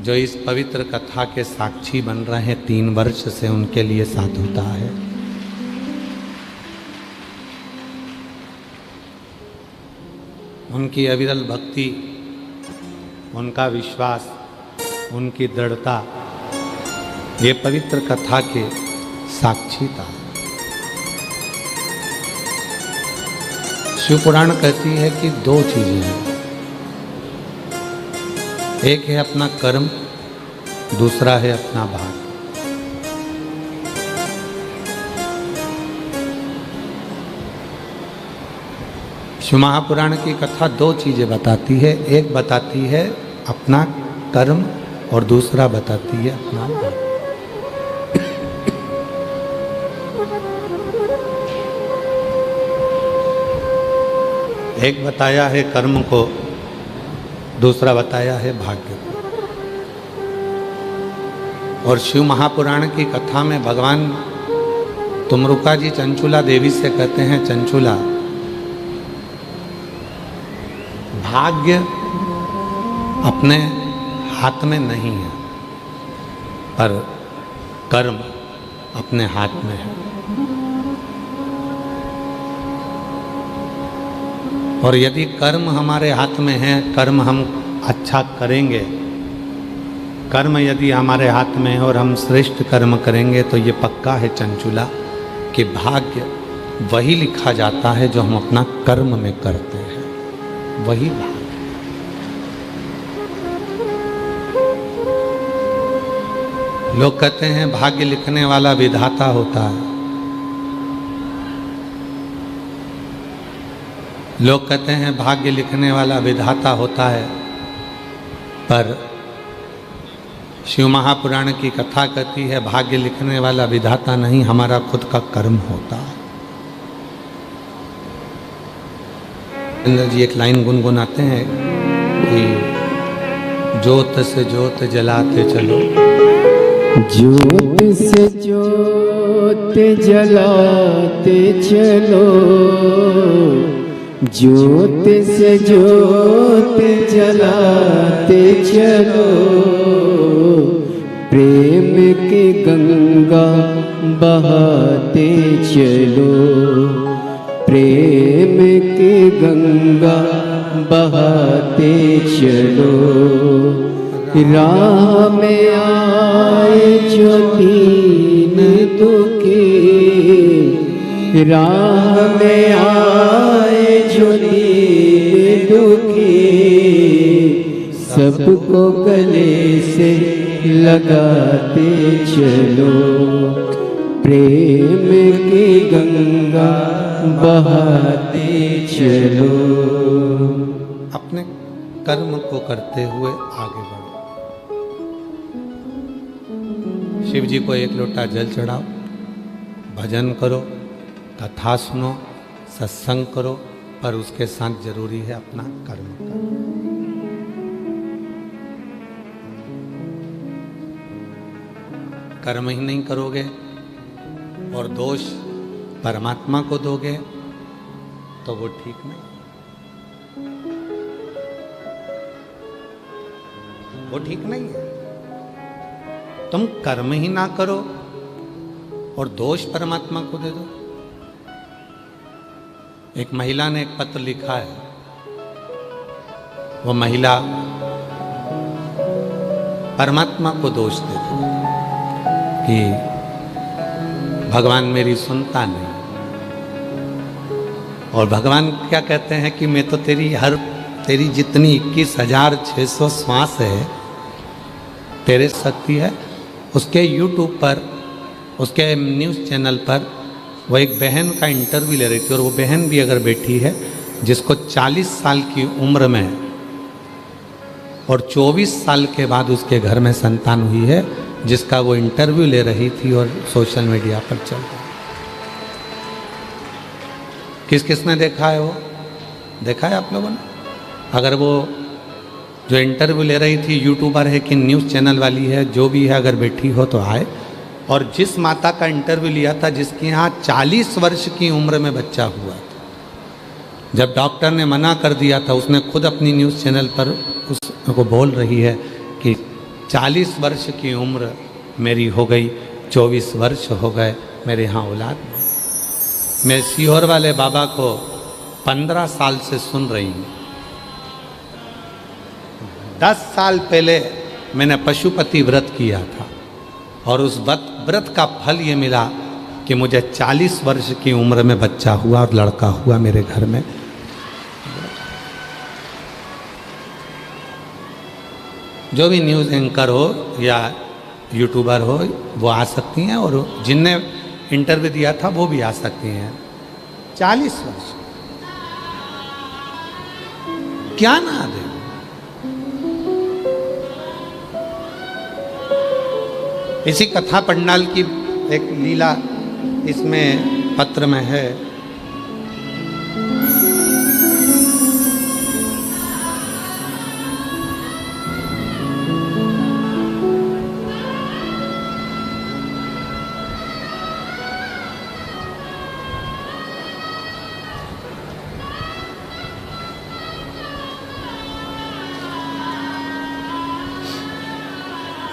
जो इस पवित्र कथा के साक्षी बन रहे हैं 3 वर्ष से, उनके लिए साधुता है। उनकी अविरल भक्ति, उनका विश्वास, उनकी दृढ़ता, ये पवित्र कथा के साक्षी था। शिव पुराण कहती है कि 2 चीजें हैं, एक है अपना कर्म, दूसरा है अपना भाग्य। शिव महापुराण की कथा 2 चीजें बताती है, एक बताती है अपना कर्म और दूसरा बताती है अपना भाग्य। एक बताया है कर्म को, दूसरा बताया है भाग्य को। और शिव महापुराण की कथा में भगवान तुमरुका जी चंचुला देवी से कहते हैं, चंचुला, भाग्य अपने हाथ में नहीं है, पर कर्म अपने हाथ में है। और यदि कर्म हमारे हाथ में है, कर्म हम अच्छा करेंगे कर्म यदि हमारे हाथ में है और हम श्रेष्ठ कर्म करेंगे तो ये पक्का है चंचुला कि भाग्य वही लिखा जाता है जो हम अपना कर्म में करते हैं, वही भाग्य। लोग कहते हैं भाग्य लिखने वाला विधाता होता है, लोग कहते हैं भाग्य लिखने वाला विधाता होता है, पर शिव महापुराण की कथा कहती है भाग्य लिखने वाला विधाता नहीं, हमारा खुद का कर्म होता है। इंद्र जी एक लाइन गुनगुनाते हैं कि ज्योत से ज्योत जलाते चलो, ज्योत से ज्योत जलाते चलो, ज्योत से ज्योत जलाते चलो, प्रेम की गंगा बहाते चलो, प्रेम की गंगा बहाते चलो, राह में आए जो दीन दुखी, राह में आए जो दीन दुखी, सबको गले से लगाते चलो, प्रेम की गंगा बहाते चलो। अपने कर्म को करते हुए आगे बढ़ो। शिव जी को एक लोटा जल चढ़ाओ, भजन करो, कथा सुनो, सत्संग करो, पर उसके साथ जरूरी है अपना कर्म करो। कर्म ही नहीं करोगे और दोष परमात्मा को दोगे तो वो ठीक नहीं, वो ठीक नहीं है। तुम कर्म ही ना करो और दोष परमात्मा को दे दो। एक महिला ने एक पत्र लिखा है, वो महिला परमात्मा को दोष दे दो कि भगवान मेरी सुनता नहीं, और भगवान क्या कहते हैं कि मैं तो तेरी जितनी 21,600 श्वास है तेरे शक्ति है। उसके YouTube पर, उसके न्यूज़ चैनल पर वो एक बहन का इंटरव्यू ले रही थी, और वो बहन भी अगर बैठी है जिसको 40 साल की उम्र में और 24 साल के बाद उसके घर में संतान हुई है, जिसका वो इंटरव्यू ले रही थी और सोशल मीडिया पर चल रहा है। किस किसने देखा है? वो देखा है आप लोगों ने? अगर वो जो इंटरव्यू ले रही थी यूट्यूबर है कि न्यूज़ चैनल वाली है, जो भी है, अगर बैठी हो तो आए। और जिस माता का इंटरव्यू लिया था जिसके यहाँ 40 वर्ष की उम्र में बच्चा हुआ था, जब डॉक्टर ने मना कर दिया था, उसने खुद अपनी न्यूज़ चैनल पर उसको बोल रही है कि 40 वर्ष की उम्र मेरी हो गई, 24 वर्ष हो गए, मेरे यहाँ औलाद नहीं। मैं सीहोर वाले बाबा को 15 साल से सुन रही हूँ। 10 साल पहले मैंने पशुपति व्रत किया था और उस व्रत का फल ये मिला कि मुझे 40 वर्ष की उम्र में बच्चा हुआ और लड़का हुआ मेरे घर में। जो भी न्यूज़ एंकर हो या यूट्यूबर हो वो आ सकती हैं, और जिनने इंटरव्यू दिया था वो भी आ सकती हैं। 40 वर्ष क्या ना दे। इसी कथा पंडाल की एक लीला इसमें पत्र में है।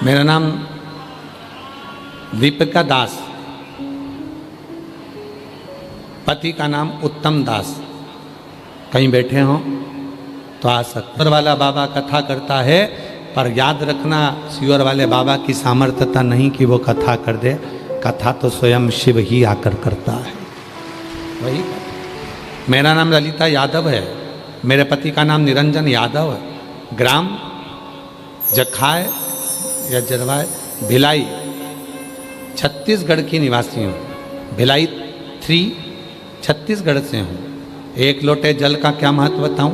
मेरा नाम दीपिका दास, पति का नाम उत्तम दास। कहीं बैठे हों तो आ सकते। वाला बाबा कथा करता है पर याद रखना सियोर वाले बाबा की सामर्थ्यता नहीं कि वो कथा कर दे, कथा तो स्वयं शिव ही आकर करता है। वही मेरा नाम ललिता यादव है, मेरे पति का नाम निरंजन यादव है, ग्राम जखाय या जरवाय भिलाई छत्तीसगढ़ की निवासी हूँ। भिलाई 3 छत्तीसगढ़ से हूँ। एक लोटे जल का क्या महत्व बताऊँ?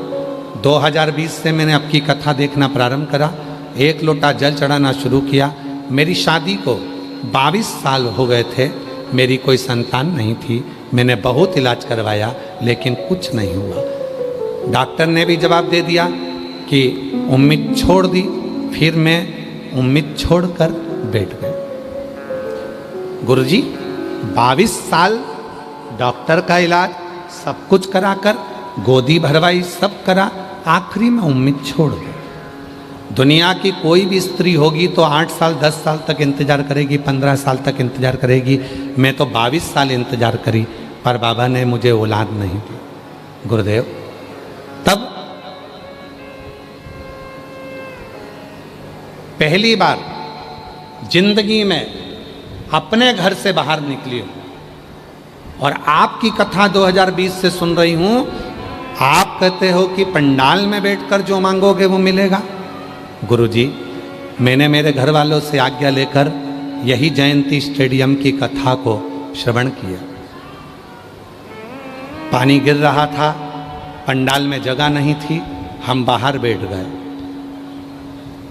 2020 से मैंने आपकी कथा देखना प्रारंभ करा, एक लोटा जल चढ़ाना शुरू किया। मेरी शादी को 22 साल हो गए थे, मेरी कोई संतान नहीं थी। मैंने बहुत इलाज करवाया लेकिन कुछ नहीं हुआ। डॉक्टर ने भी जवाब दे दिया कि उम्मीद छोड़ दी। फिर मैं उम्मीद छोड़कर बैठ गया। गुरुजी 22 साल डॉक्टर का इलाज सब कुछ कराकर, गोदी भरवाई, सब करा, आखिरी में उम्मीद छोड़ गया। दुनिया की कोई भी स्त्री होगी तो 8 साल 10 साल तक इंतजार करेगी, 15 साल तक इंतजार करेगी। मैं तो 22 साल इंतजार करी, पर बाबा ने मुझे औलाद नहीं दी। गुरुदेव तब पहली बार जिंदगी में अपने घर से बाहर निकली हूं और आपकी कथा 2020 से सुन रही हूं। आप कहते हो कि पंडाल में बैठकर जो मांगोगे वो मिलेगा। गुरुजी मैंने मेरे घर वालों से आज्ञा लेकर यही जयंती स्टेडियम की कथा को श्रवण किया। पानी गिर रहा था, पंडाल में जगह नहीं थी, हम बाहर बैठ गए।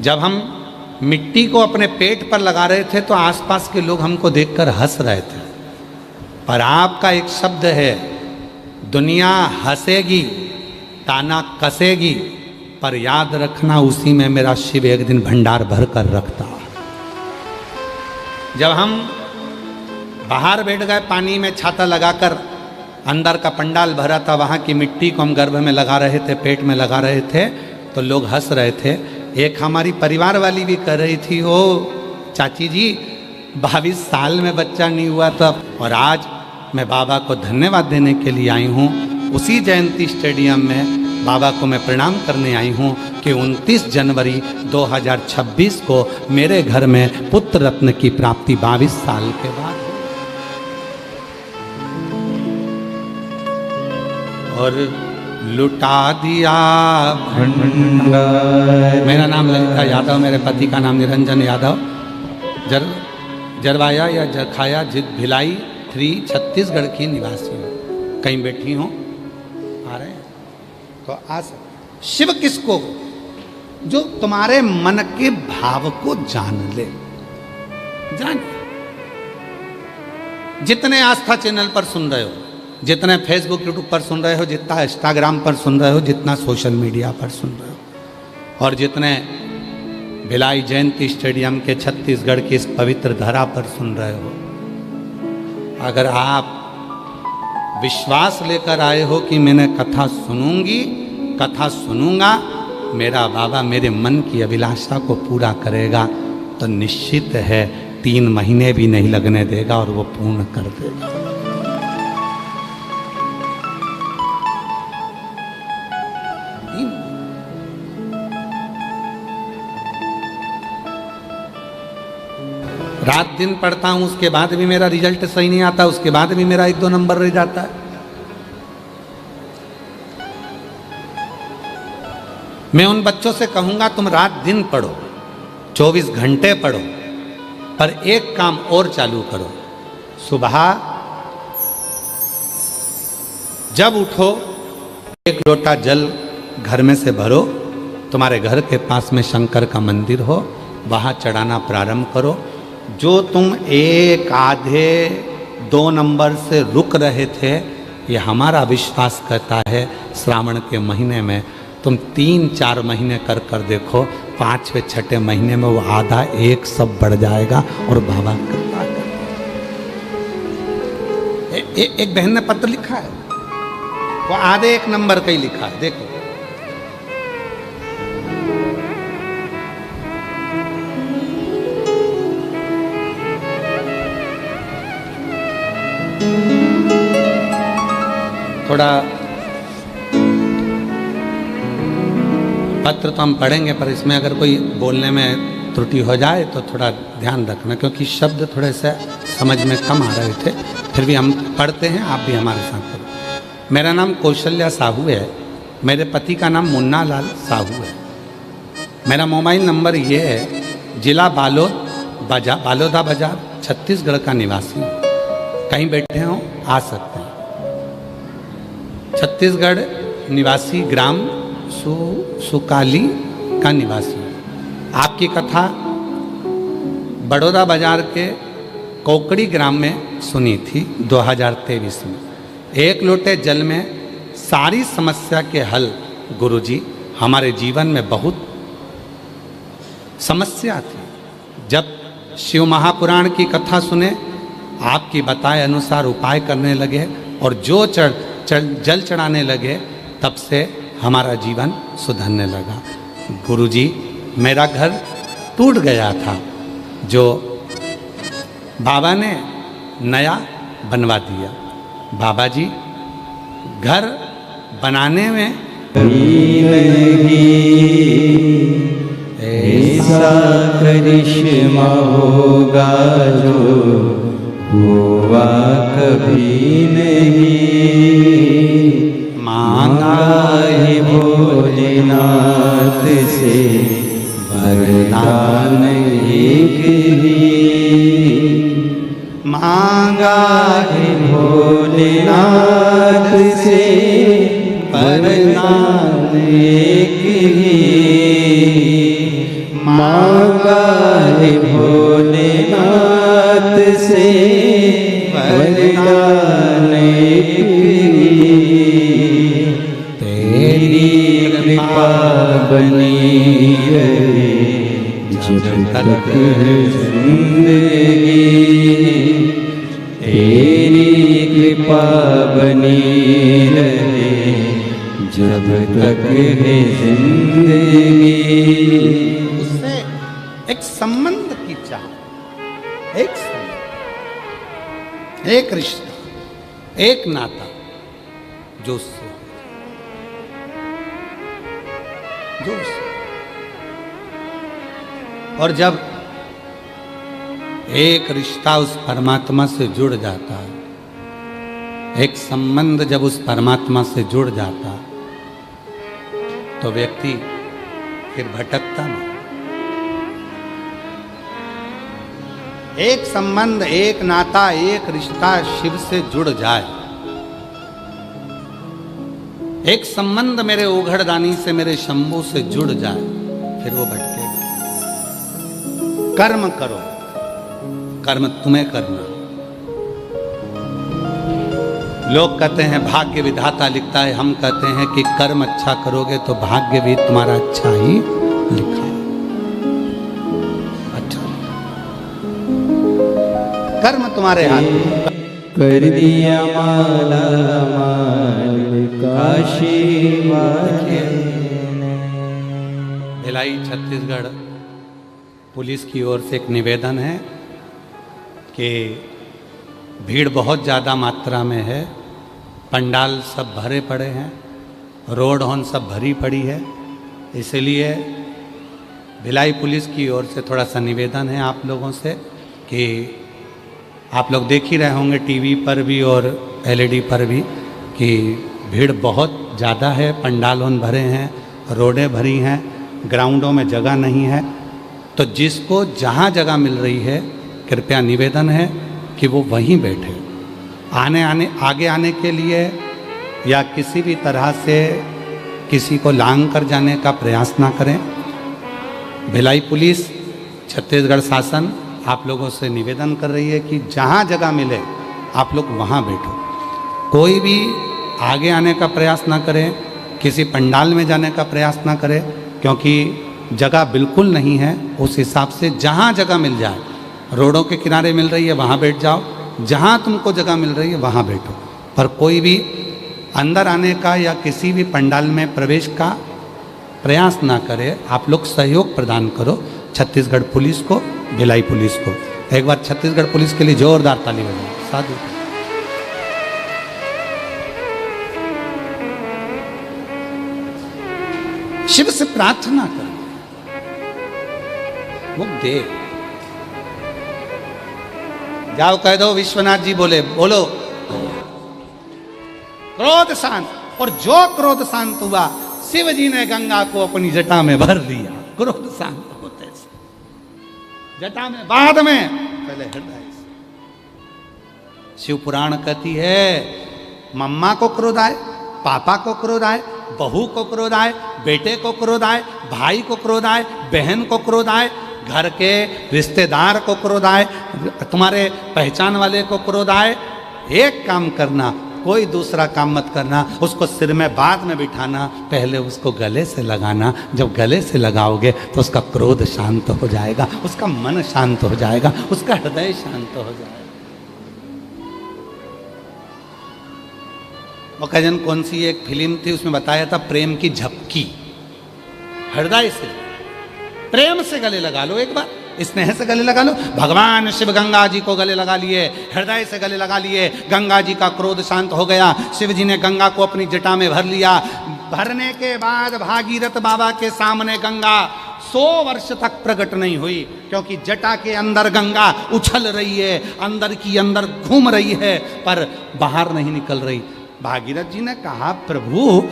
जब हम मिट्टी को अपने पेट पर लगा रहे थे तो आसपास के लोग हमको देखकर हंस रहे थे। पर आपका एक शब्द है, दुनिया हंसेगी, ताना कसेगी, पर याद रखना उसी में मेरा शिव एक दिन भंडार भर कर रखता। जब हम बाहर बैठ गए, पानी में छाता लगाकर, अंदर का पंडाल भरा था, वहाँ की मिट्टी को हम गर्भ में लगा रहे थे, पेट में लगा रहे थे, तो लोग हंस रहे थे। एक हमारी परिवार वाली भी कर रही थी, ओ चाची जी 22 साल में बच्चा नहीं हुआ तब। और आज मैं बाबा को धन्यवाद देने के लिए आई हूँ। उसी जयंती स्टेडियम में बाबा को मैं प्रणाम करने आई हूँ कि 29 जनवरी 2026 को मेरे घर में पुत्र रत्न की प्राप्ति 22 साल के बाद। और लुटा दिया भंडार। मेरा नाम ललिता यादव, मेरे पति का नाम निरंजन यादव, जरवाया या जखाया भिलाई 3 छत्तीसगढ़ की निवासी हूँ। कहीं बैठी हूँ, आ रहे हैं तो आ सकते। शिव किसको? जो तुम्हारे मन के भाव को जान ले। जान जितने आस्था चैनल पर सुन रहे हो, जितने फेसबुक यूट्यूब पर सुन रहे हो, जितना इंस्टाग्राम पर सुन रहे हो, जितना सोशल मीडिया पर सुन रहे हो, और जितने भिलाई जयंती स्टेडियम के छत्तीसगढ़ की इस पवित्र धरा पर सुन रहे हो, अगर आप विश्वास लेकर आए हो कि मैंने कथा सुनूंगी, कथा सुनूंगा, मेरा बाबा मेरे मन की अभिलाषा को पूरा करेगा, तो निश्चित है 3 महीने भी नहीं लगने देगा और वो पूर्ण कर देगा। रात दिन पढ़ता हूँ, उसके बाद भी मेरा रिजल्ट सही नहीं आता, उसके बाद भी मेरा 1-2 नंबर रह जाता है। मैं उन बच्चों से कहूँगा तुम रात दिन पढ़ो, 24 घंटे पढ़ो, पर एक काम और चालू करो। सुबह जब उठो, 1 लोटा जल घर में से भरो, तुम्हारे घर के पास में शंकर का मंदिर हो, वहाँ चढ़ाना प्रारंभ करो। जो तुम 1 आधे 2 नंबर से रुक रहे थे, ये हमारा विश्वास कहता है श्रावण के महीने में तुम 3-4 महीने कर कर देखो, 5वें 6ठे महीने में वो आधा 1 सब बढ़ जाएगा और बाबा कृपा करेगा। एक बहन ने पत्र लिखा है, वो आधे 1 नंबर का ही लिखा है, देखो। थोड़ा पत्र तो हम पढ़ेंगे, पर इसमें अगर कोई बोलने में त्रुटि हो जाए तो थोड़ा ध्यान रखना, क्योंकि शब्द थोड़े से समझ में कम आ रहे थे। फिर भी हम पढ़ते हैं, आप भी हमारे साथ पढ़ो। मेरा नाम कौशल्या साहू है। मेरे पति का नाम मुन्ना लाल साहू है। मेरा मोबाइल नंबर ये है, जिला बालोदा बाजार, छत्तीसगढ़ का निवासी हूँ। कहीं बैठे हों आ सकते हैं। छत्तीसगढ़ निवासी, ग्राम सुकाली का निवासी हूँ। आपकी कथा बड़ौदा बाजार के कोकड़ी ग्राम में सुनी थी 2023 में। एक लोटे जल में सारी समस्या के हल। गुरुजी, हमारे जीवन में बहुत समस्या थी। जब शिव महापुराण की कथा सुने, आपकी बताए अनुसार उपाय करने लगे और जो जल चढ़ाने लगे, तब से हमारा जीवन सुधरने लगा। गुरुजी, मेरा घर टूट गया था, जो बाबा ने नया बनवा दिया। बाबा जी, घर बनाने में ऐसा करिश्मा होगा जो हुआ कभी नहीं। मांगा है भोलेनाथ से वरदान एक ही। मांगा है भोलेनाथ से वरदान एक ही। मांगा है भोलेनाथ से वरदान एक ही। तेरी कृपा बनी रहे जब तक है जिंदगी। तेरी कृपा बनी रहे जब तक है जिंदगी। उससे एक संबंध की चाह, एक संबंध, एक रिश्ता, एक नाता जो उससे और जब एक रिश्ता उस परमात्मा से जुड़ जाता है, एक संबंध जब उस परमात्मा से जुड़ जाता, तो व्यक्ति फिर भटकता नहीं। एक संबंध, एक नाता, एक रिश्ता शिव से जुड़ जाए, एक संबंध मेरे ओघड़दानी से, मेरे शंभू से जुड़ जाए, फिर वो भटकेगा। कर्म करो, कर्म तुम्हें करना। लोग कहते हैं भाग्य विधाता लिखता है, हम कहते हैं कि कर्म अच्छा करोगे तो भाग्य भी तुम्हारा अच्छा ही लिखा है। अच्छा, कर्म तुम्हारे हाथ में। कर दिया माला माल काशी वाक्य। भिलाई छत्तीसगढ़ पुलिस की ओर से एक निवेदन है कि भीड़ बहुत ज़्यादा मात्रा में है, पंडाल सब भरे पड़े हैं, रोड हॉर्न सब भरी पड़ी है। इसलिए भिलाई पुलिस की ओर से थोड़ा सा निवेदन है आप लोगों से कि आप लोग देख ही रहे होंगे टीवी पर भी और एलईडी पर भी कि भीड़ बहुत ज़्यादा है, पंडाल हॉर्न भरे हैं, रोडें भरी हैं, ग्राउंडों में जगह नहीं है। तो जिसको जहाँ जगह मिल रही है, कृपया निवेदन है कि वो वहीं बैठे। आगे आने के लिए या किसी भी तरह से किसी को लांग कर जाने का प्रयास ना करें। भिलाई पुलिस, छत्तीसगढ़ शासन आप लोगों से निवेदन कर रही है कि जहाँ जगह मिले आप लोग वहाँ बैठो। कोई भी आगे आने का प्रयास ना करें, किसी पंडाल में जाने का प्रयास ना करें, क्योंकि जगह बिल्कुल नहीं है। उस हिसाब से जहाँ जगह मिल जाए, रोडों के किनारे मिल रही है वहाँ बैठ जाओ, जहाँ तुमको जगह मिल रही है वहाँ बैठो। पर कोई भी अंदर आने का या किसी भी पंडाल में प्रवेश का प्रयास ना करे। आप लोग सहयोग प्रदान करो छत्तीसगढ़ पुलिस को, भिलाई पुलिस को। एक बार छत्तीसगढ़ पुलिस के लिए जोरदार ताली बजाओ। साधु। शिव से प्रार्थना कर, वो दे। जाओ कह दो विश्वनाथ जी बोले, बोलो क्रोध शांत। और जो क्रोध शांत हुआ, शिव जी ने गंगा को अपनी जटा में भर दिया। क्रोध शांत होते से जटा में, बाद में पहले हृदय से। शिव पुराण कहती है, मम्मा को क्रोध आए, पापा को क्रोध आए, बहू को क्रोध आए, बेटे को क्रोध आए, भाई को क्रोध आए, बहन को क्रोध आए, घर के रिश्तेदार को क्रोध आए, तुम्हारे पहचान वाले को क्रोध आए, एक काम करना, कोई दूसरा काम मत करना, उसको सिर में बाद में बिठाना, पहले उसको गले से लगाना। जब गले से लगाओगे तो उसका क्रोध शांत हो जाएगा, उसका मन शांत हो जाएगा, उसका हृदय शांत हो जाएगा। वो कहजन कौन सी एक फिल्म थी, उसमें बताया था प्रेम की झपकी। हृदय से प्रेम से गले लगा लो, एक बार स्नेह से गले लगा लो। भगवान शिव गंगा जी को गले लगा लिए, हृदय से गले लगा लिए, गंगा जी का क्रोध शांत हो गया। शिव जी ने गंगा को अपनी जटा में भर लिया। भरने के बाद भागीरथ बाबा के सामने गंगा 100 वर्ष तक प्रकट नहीं हुई, क्योंकि जटा के अंदर गंगा उछल रही है, अंदर की अंदर घूम रही है, पर बाहर नहीं निकल रही। भागीरथ जी ने कहा, प्रभु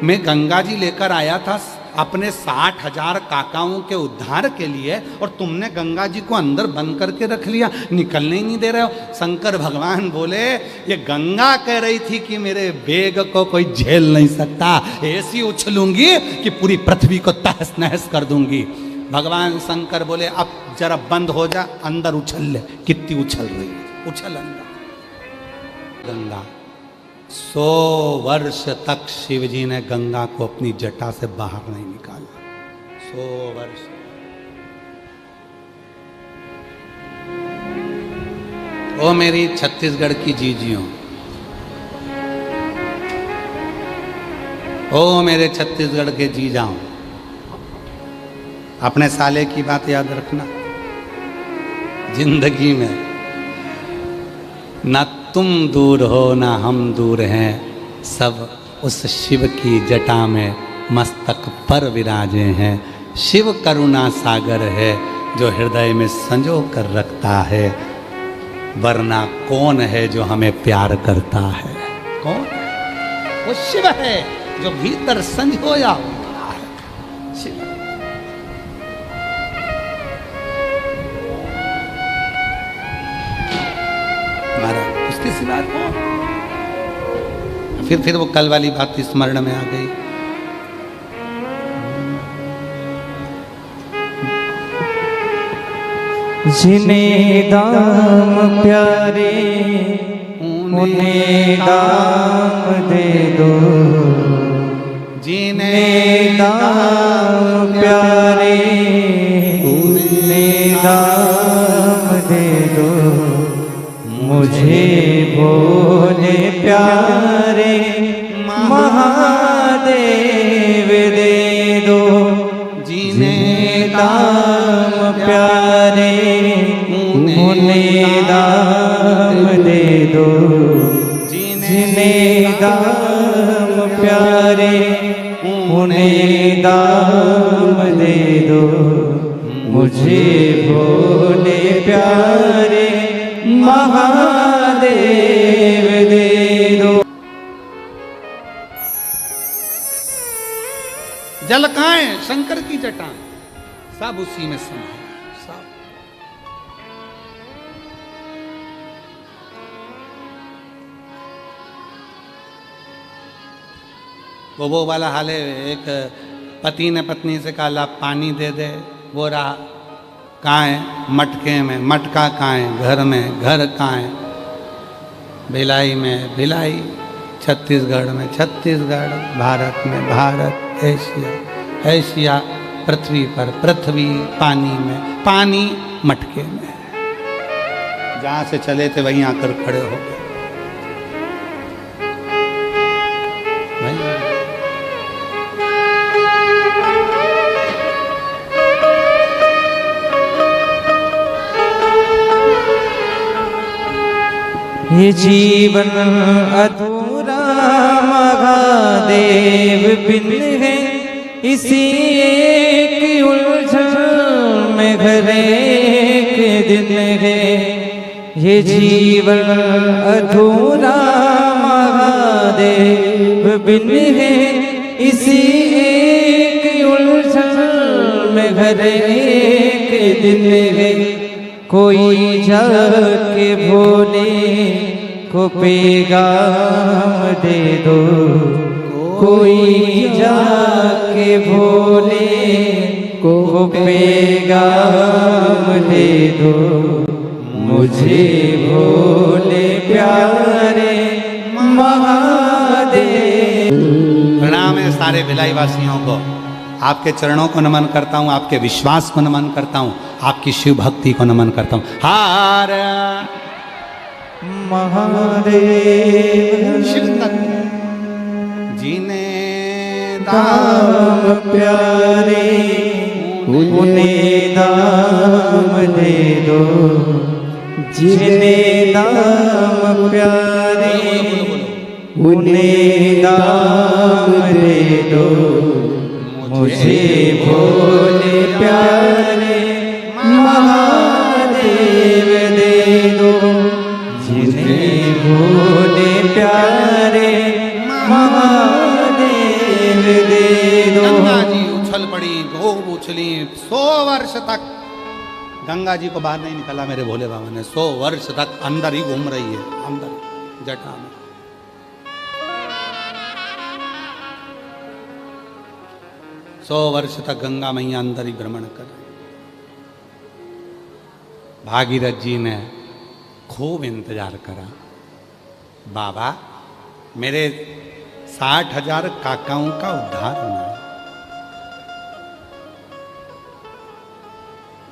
मैं गंगा जी लेकर आया था अपने 60,000 काकाओं के उद्धार के लिए, और तुमने गंगा जी को अंदर बंद करके रख लिया, निकलने ही नहीं दे रहे हो। शंकर भगवान बोले, ये गंगा कह रही थी कि मेरे वेग को कोई झेल नहीं सकता, ऐसी उछलूंगी कि पूरी पृथ्वी को तहस नहस कर दूंगी। भगवान शंकर बोले, अब जरा बंद हो जा, अंदर उछल ले। कितनी उछल रही है, उछल अंदर। गंगा 100 वर्ष तक शिव जी ने गंगा को अपनी जटा से बाहर नहीं निकाला। 100 वर्ष। ओ मेरी छत्तीसगढ़ की जीजियों, ओ मेरे छत्तीसगढ़ के जीजाओं, अपने साले की बात याद रखना। जिंदगी में ना तुम दूर हो ना हम दूर हैं, सब उस शिव की जटा में मस्तक पर विराजे हैं। शिव करुणा सागर है जो हृदय में संजो कर रखता है, वरना कौन है जो हमें प्यार करता है? कौन? वो शिव है जो भीतर संजोया हुआ है। शिव। उसके सिवा कौन? फिर वो कल वाली बात स्मरण में आ गई। जिन्हें दाम प्यारे उन्हें दाम दे दो, जिन्हें दाम प्यारे उन्हें दाम दे दो, मुझे भोले प्यारे महादेव दे दो, जिन्हें दाम प्यारे उन्हें दाम दे दो, जिन्हें दाम प्यारे उन्हें दाम दे दो, मुझे भोले प्यारे महादेव दे दो। जलकाएं शंकर की जटा, सब उसी में समा है, सब। वो वाला हाल है, एक पति ने पत्नी से कहा, ला पानी दे दे, वो रहा कहाँ है? मटके में। मटका कहाँ है? घर में। घर कहाँ है? भिलाई में। भिलाई छत्तीसगढ़ में। छत्तीसगढ़ भारत में। भारत एशिया। एशिया पृथ्वी पर। पृथ्वी पानी में। पानी मटके में। जहाँ से चले थे वहीं आकर खड़े हो गए। ये जीवन अधूरा महादेव बिन है, इसी एक उलझन में घरे के दिन है, ये जीवन अधूरा महादेव बिन है। इसी एक उलझन में घरे के दिन है, कोई जाके भोले को पैगाम दे दो, कोई जाके भोले को पैगाम दे दो, मुझे भोले प्यारे महादेव। प्रणाम है सारे भिलाई वासियों को। आपके चरणों को नमन करता हूँ, आपके विश्वास को नमन करता हूँ, आपकी शिव भक्ति को नमन करता हूँ। हर महादेव शिव तत्व जीने दाम प्यारे, उन्हें दाम दे दो, जिन्हें दाम प्यारे उन्हें दाम दे दो, मुझे भोले प्यारे महादेव दे दो, जिन्हें भोले प्यारे महादेव दे दो। गंगा जी उछल पड़ी, खूब उछली 100 वर्ष तक। गंगा जी को बाहर नहीं निकाला मेरे भोले बाबा ने, 100 वर्ष तक अंदर ही घूम रही है, अंदर जटा में। सौ वर्ष तक गंगा मैया अंदर ही भ्रमण कर रही। भागीरथ जी ने खूब इंतजार करा, बाबा मेरे 60,000 काकाओं का उद्धार होना है,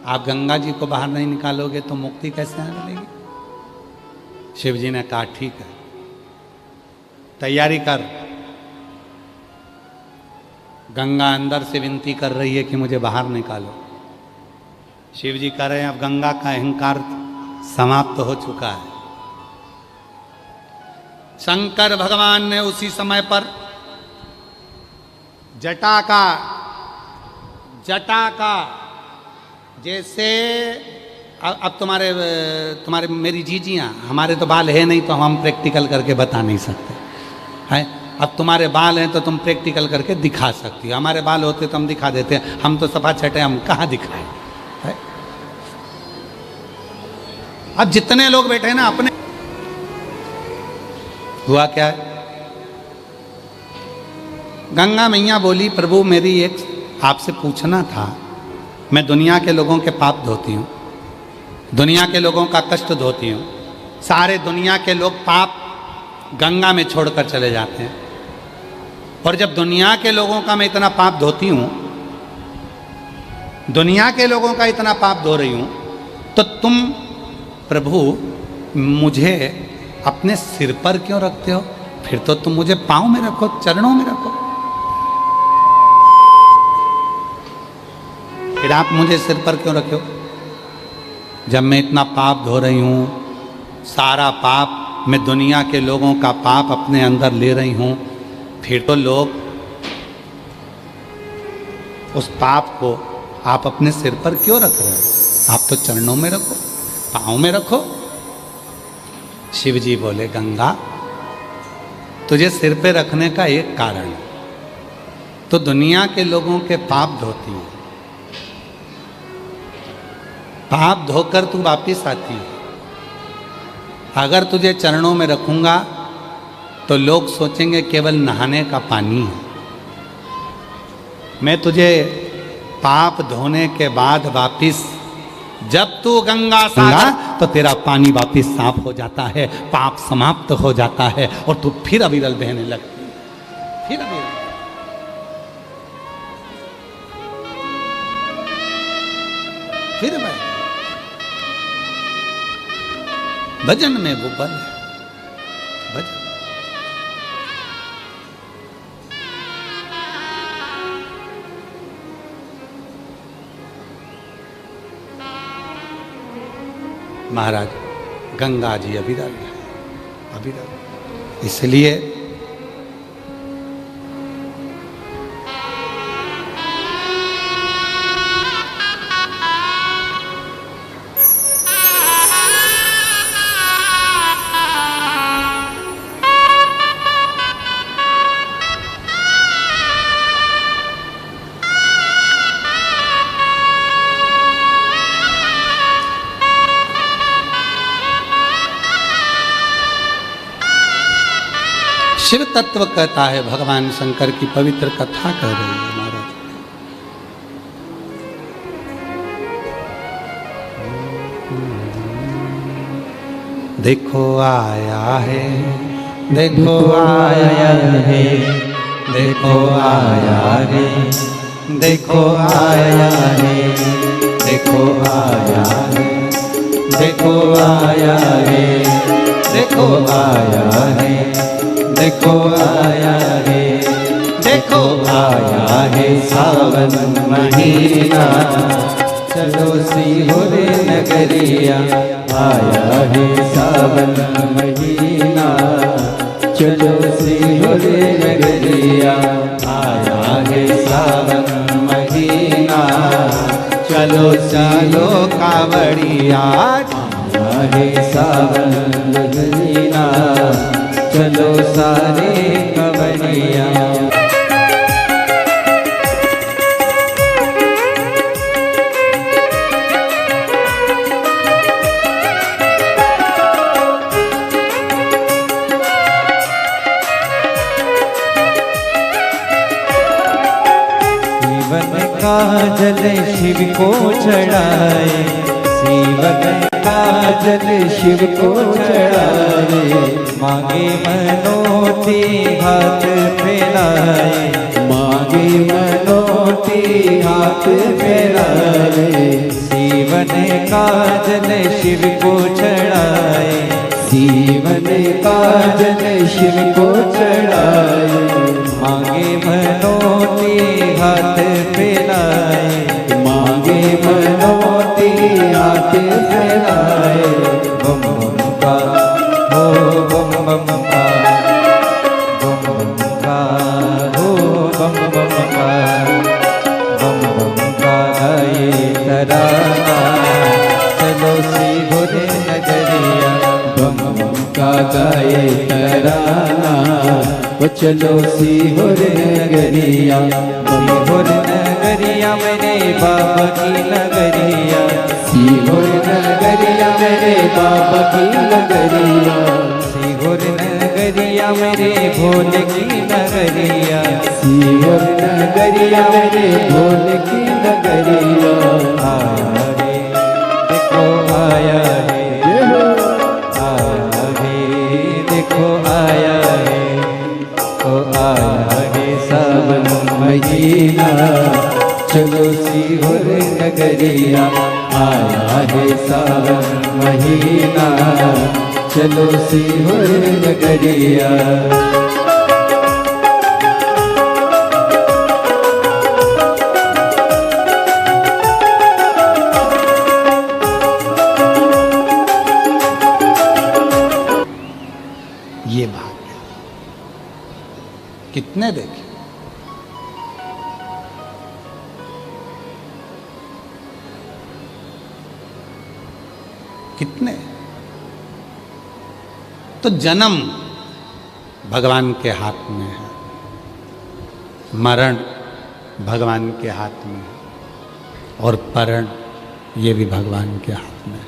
आप गंगा जी को बाहर नहीं निकालोगे तो मुक्ति कैसे मिलेगी। शिव जी ने कहा ठीक है, तैयारी कर। गंगा अंदर से विनती कर रही है कि मुझे बाहर निकालो। शिव जी कह रहे हैं अब गंगा का अहंकार समाप्त हो चुका है। शंकर भगवान ने उसी समय पर जटा का जैसे अब तुम्हारे मेरी जीजियाँ, हमारे तो बाल है नहीं तो हम प्रैक्टिकल करके बता नहीं सकते हैं। अब तुम्हारे बाल हैं तो तुम प्रैक्टिकल करके दिखा सकती हो, हमारे बाल होते तो हम दिखा देते हैं, हम तो सफा छटे, हम कहाँ दिखाएं है? अब जितने लोग बैठे हैं ना अपने, हुआ क्या है, गंगा मैया बोली प्रभु मेरी एक आपसे पूछना था, मैं दुनिया के लोगों के पाप धोती हूँ, दुनिया के लोगों का कष्ट धोती हूँ, सारे दुनिया के लोग पाप गंगा में छोड़कर चले जाते हैं, और जब दुनिया के लोगों का मैं इतना पाप धोती हूँ, दुनिया के लोगों का इतना पाप धो रही हूँ, तो तुम प्रभु मुझे अपने सिर पर क्यों रखते हो? फिर तो तुम मुझे पाँव में रखो, चरणों में रखो, फिर आप मुझे सिर पर क्यों रखे हो? जब मैं इतना पाप धो रही हूँ, सारा पाप मैं दुनिया के लोगों का पाप अपने अंदर ले रही हूँ, फिर तो लोग उस पाप को आप अपने सिर पर क्यों रख रहे हो? आप तो चरणों में रखो, पाँव में रखो। शिव जी बोले गंगा तुझे सिर पे रखने का एक कारण, तो दुनिया के लोगों के पाप धोती है, पाप धोकर तू वापिस आती है। अगर तुझे चरणों में रखूंगा तो लोग सोचेंगे केवल नहाने का पानी है। मैं तुझे पाप धोने के बाद वापिस, जब तू गंगा सागर तो तेरा पानी वापिस साफ हो जाता है, पाप समाप्त हो जाता है, और तू फिर अविरल बहने लगती है, फिर अविरल। फिर मैं भजन में वो बल है, भजन। महाराज गंगा जी अविरल है, अविरल। इसलिए शिव तत्व कहता है भगवान शंकर की पवित्र कथा कह रही है महाराज। देखो आया है, देखो आया है, देखो आया है, देखो आया है, देखो आया है, देखो आया है, देखो आया है, देखो आया है, देखो आया है सावन महीना, चलो सीहोर नगरिया, आया है सावन महीना, चलो सीहोर नगरिया, आया है सावन महीना, चलो चलो कावड़िया, आया है सावन महीना, चलो सारे कावड़िया। का जल शिव को चढ़ाए, सीवन का जल शिव को चढ़ाए, मांगे मनोती हाथ फैलाए, मांगे मनोती हाथ फैलाए, सीवन का जल शिव को चढ़ाए, सीवन का जल शिव को चढ़ाए, मांगे मनोती हाथ फैलाए, मांगे मनोती हाथ फैलाए, बम बम का हो बम बम का, बम बम का हो बम बम का, बम बम का गाए तराना, चलो सीहोर नगरिया, बम बम का गाए तराना, वो चलो सीहोर नगरिया, सीहोर नगरिया मेरे बाबा की नगरिया, सीहोर नगरिया मेरे बाबा की नगरिया, सीहोर नगरिया मेरे भोले की नगरिया, सीहोर नगरिया मेरे भोले की नगरिया, आया रे देखो आया है, आया है देखो आया है, तो आया है सावन महीना, चलो सीहोर नगरिया, आया है सावन महीना, चलो सीहोर नगरिया। ये भाग्य कितने देखे, कितने। तो जन्म भगवान के हाथ में है, मरण भगवान के हाथ में है, और परण ये भी भगवान के हाथ में है।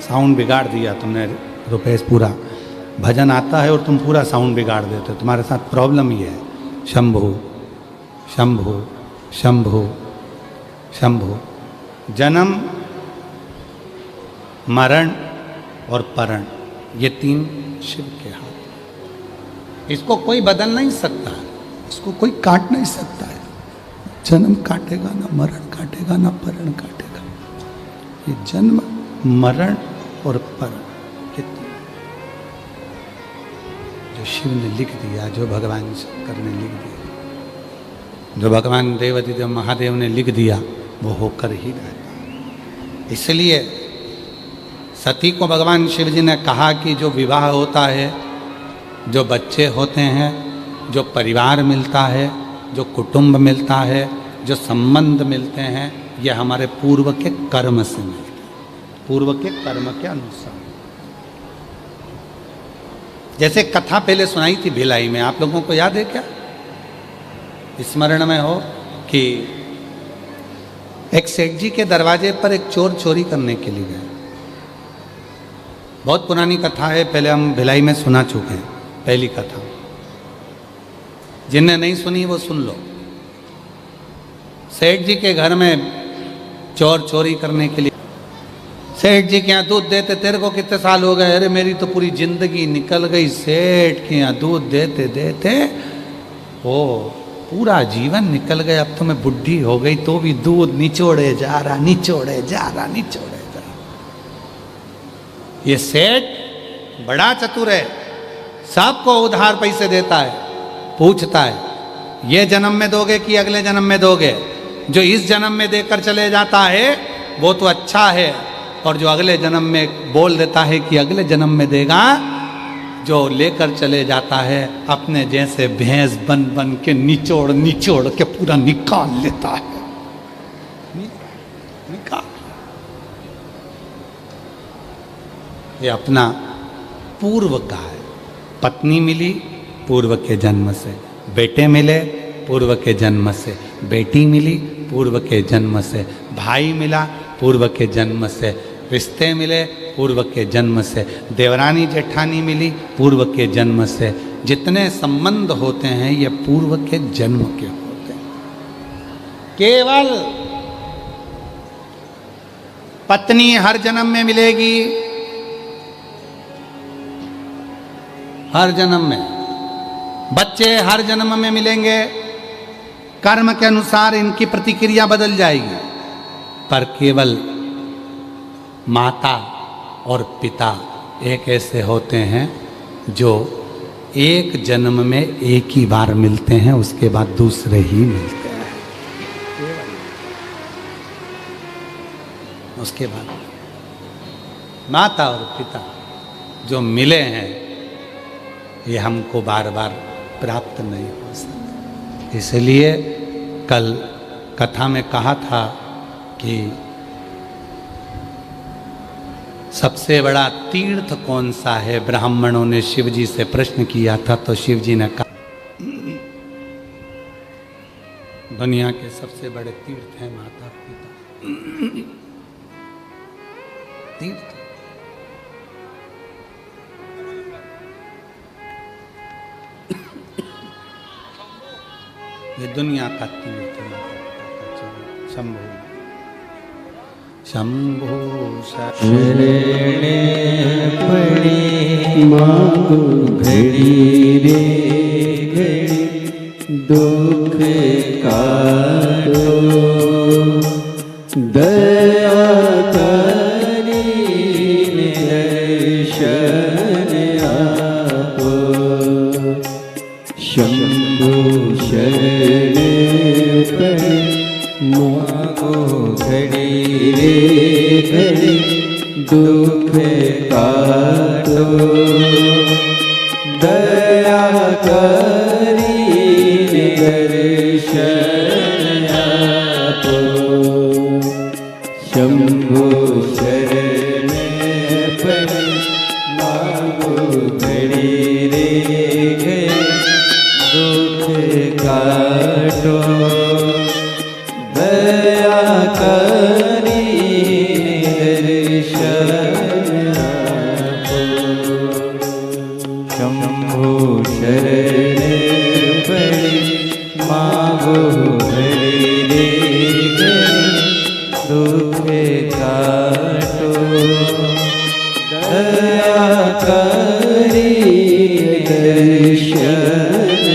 साउंड बिगाड़ दिया तुमने रुपेश, पूरा भजन आता है और तुम पूरा साउंड बिगाड़ देते हो। तुम्हारे साथ प्रॉब्लम ये है। शंभु शंभु शंभु शंभु, जन्म मरण और परण ये तीन शिव के हाथ। इसको कोई बदल नहीं सकता, इसको कोई काट नहीं सकता है। जन्म काटेगा ना मरण काटेगा ना परण काटेगा। ये जन्म मरण और परण ये जो शिव ने लिख दिया, जो भगवान शंकर ने लिख दिया, जो भगवान देवाधिदेव महादेव ने लिख दिया, वो होकर ही रहता। इसलिए सती को भगवान शिव जी ने कहा कि जो विवाह होता है, जो बच्चे होते हैं, जो परिवार मिलता है, जो कुटुंब मिलता है, जो संबंध मिलते हैं, ये हमारे पूर्व के कर्म से मिलते हैं, पूर्व के कर्म के अनुसार। जैसे कथा पहले सुनाई थी भिलाई में, आप लोगों को याद है क्या? स्मरण में हो कि एक सेठ जी के दरवाजे पर एक चोर चोरी करने के लिए गया। बहुत पुरानी कथा है, पहले हम भिलाई में सुना चुके हैं, पहली कथा। जिनने नहीं सुनी वो सुन लो। सेठ जी के घर में चोर चोरी करने के लिए, सेठ जी के यहाँ दूध देते, तेरे को कितने साल हो गए? अरे मेरी तो पूरी जिंदगी निकल गई सेठ के यहाँ दूध देते देते, ओ पूरा जीवन निकल गया, अब तो मैं बुढ़ी हो गई तो भी दूध निचोड़े जा रहा, निचोड़े जा रहा, निचोड़े जा रहा। ये सेठ बड़ा चतुर है, सबको उधार पैसे देता है, पूछता है ये जन्म में दोगे कि अगले जन्म में दोगे? जो इस जन्म में देकर चले जाता है वो तो अच्छा है, और जो अगले जन्म में बोल देता है कि अगले जन्म में देगा, जो लेकर चले जाता है अपने जैसे भैंस बन बन के निचोड़ निचोड़ के पूरा निकाल लेता है। निकाल, ये अपना पूर्व का है। पत्नी मिली पूर्व के जन्म से, बेटे मिले पूर्व के जन्म से, बेटी मिली पूर्व के जन्म से, भाई मिला पूर्व के जन्म से, रिश्ते मिले पूर्व के जन्म से, देवरानी जेठानी मिली पूर्व के जन्म से। जितने संबंध होते हैं ये पूर्व के जन्म के होते हैं। केवल पत्नी हर जन्म में मिलेगी, हर जन्म में। बच्चे हर जन्म में मिलेंगे, कर्म के अनुसार इनकी प्रतिक्रिया बदल जाएगी, पर केवल माता और पिता एक ऐसे होते हैं जो एक जन्म में एक ही बार मिलते हैं, उसके बाद दूसरे ही मिलते हैं। उसके बाद माता और पिता जो मिले हैं ये हमको बार बार प्राप्त नहीं हो सकते। इसलिए कल कथा में कहा था कि सबसे बड़ा तीर्थ कौन सा है? ब्राह्मणों ने शिव जी से प्रश्न किया था, तो शिव जी ने कहा दुनिया के सबसे बड़े तीर्थ हैं माता पिता। तीर्थ ये दुनिया का तीर्थ है। शंभु शंभो शरणे पड़ी मांगो घड़ी रे घड़ी दुख काटो, दया करी दर्शन आपो। शंभो शरणे पड़ी मांगो घड़ी रे घड़ी दुख काटो, दया करी दर्शन आपो। शंभो शरण पड़ी मांगो घड़ी रे घड़ी दुख काटो, दया करी दर्शन आपो। शंभो शरण पड़ी मांगो घड़ी रे घड़ी दुख काटो, दया करी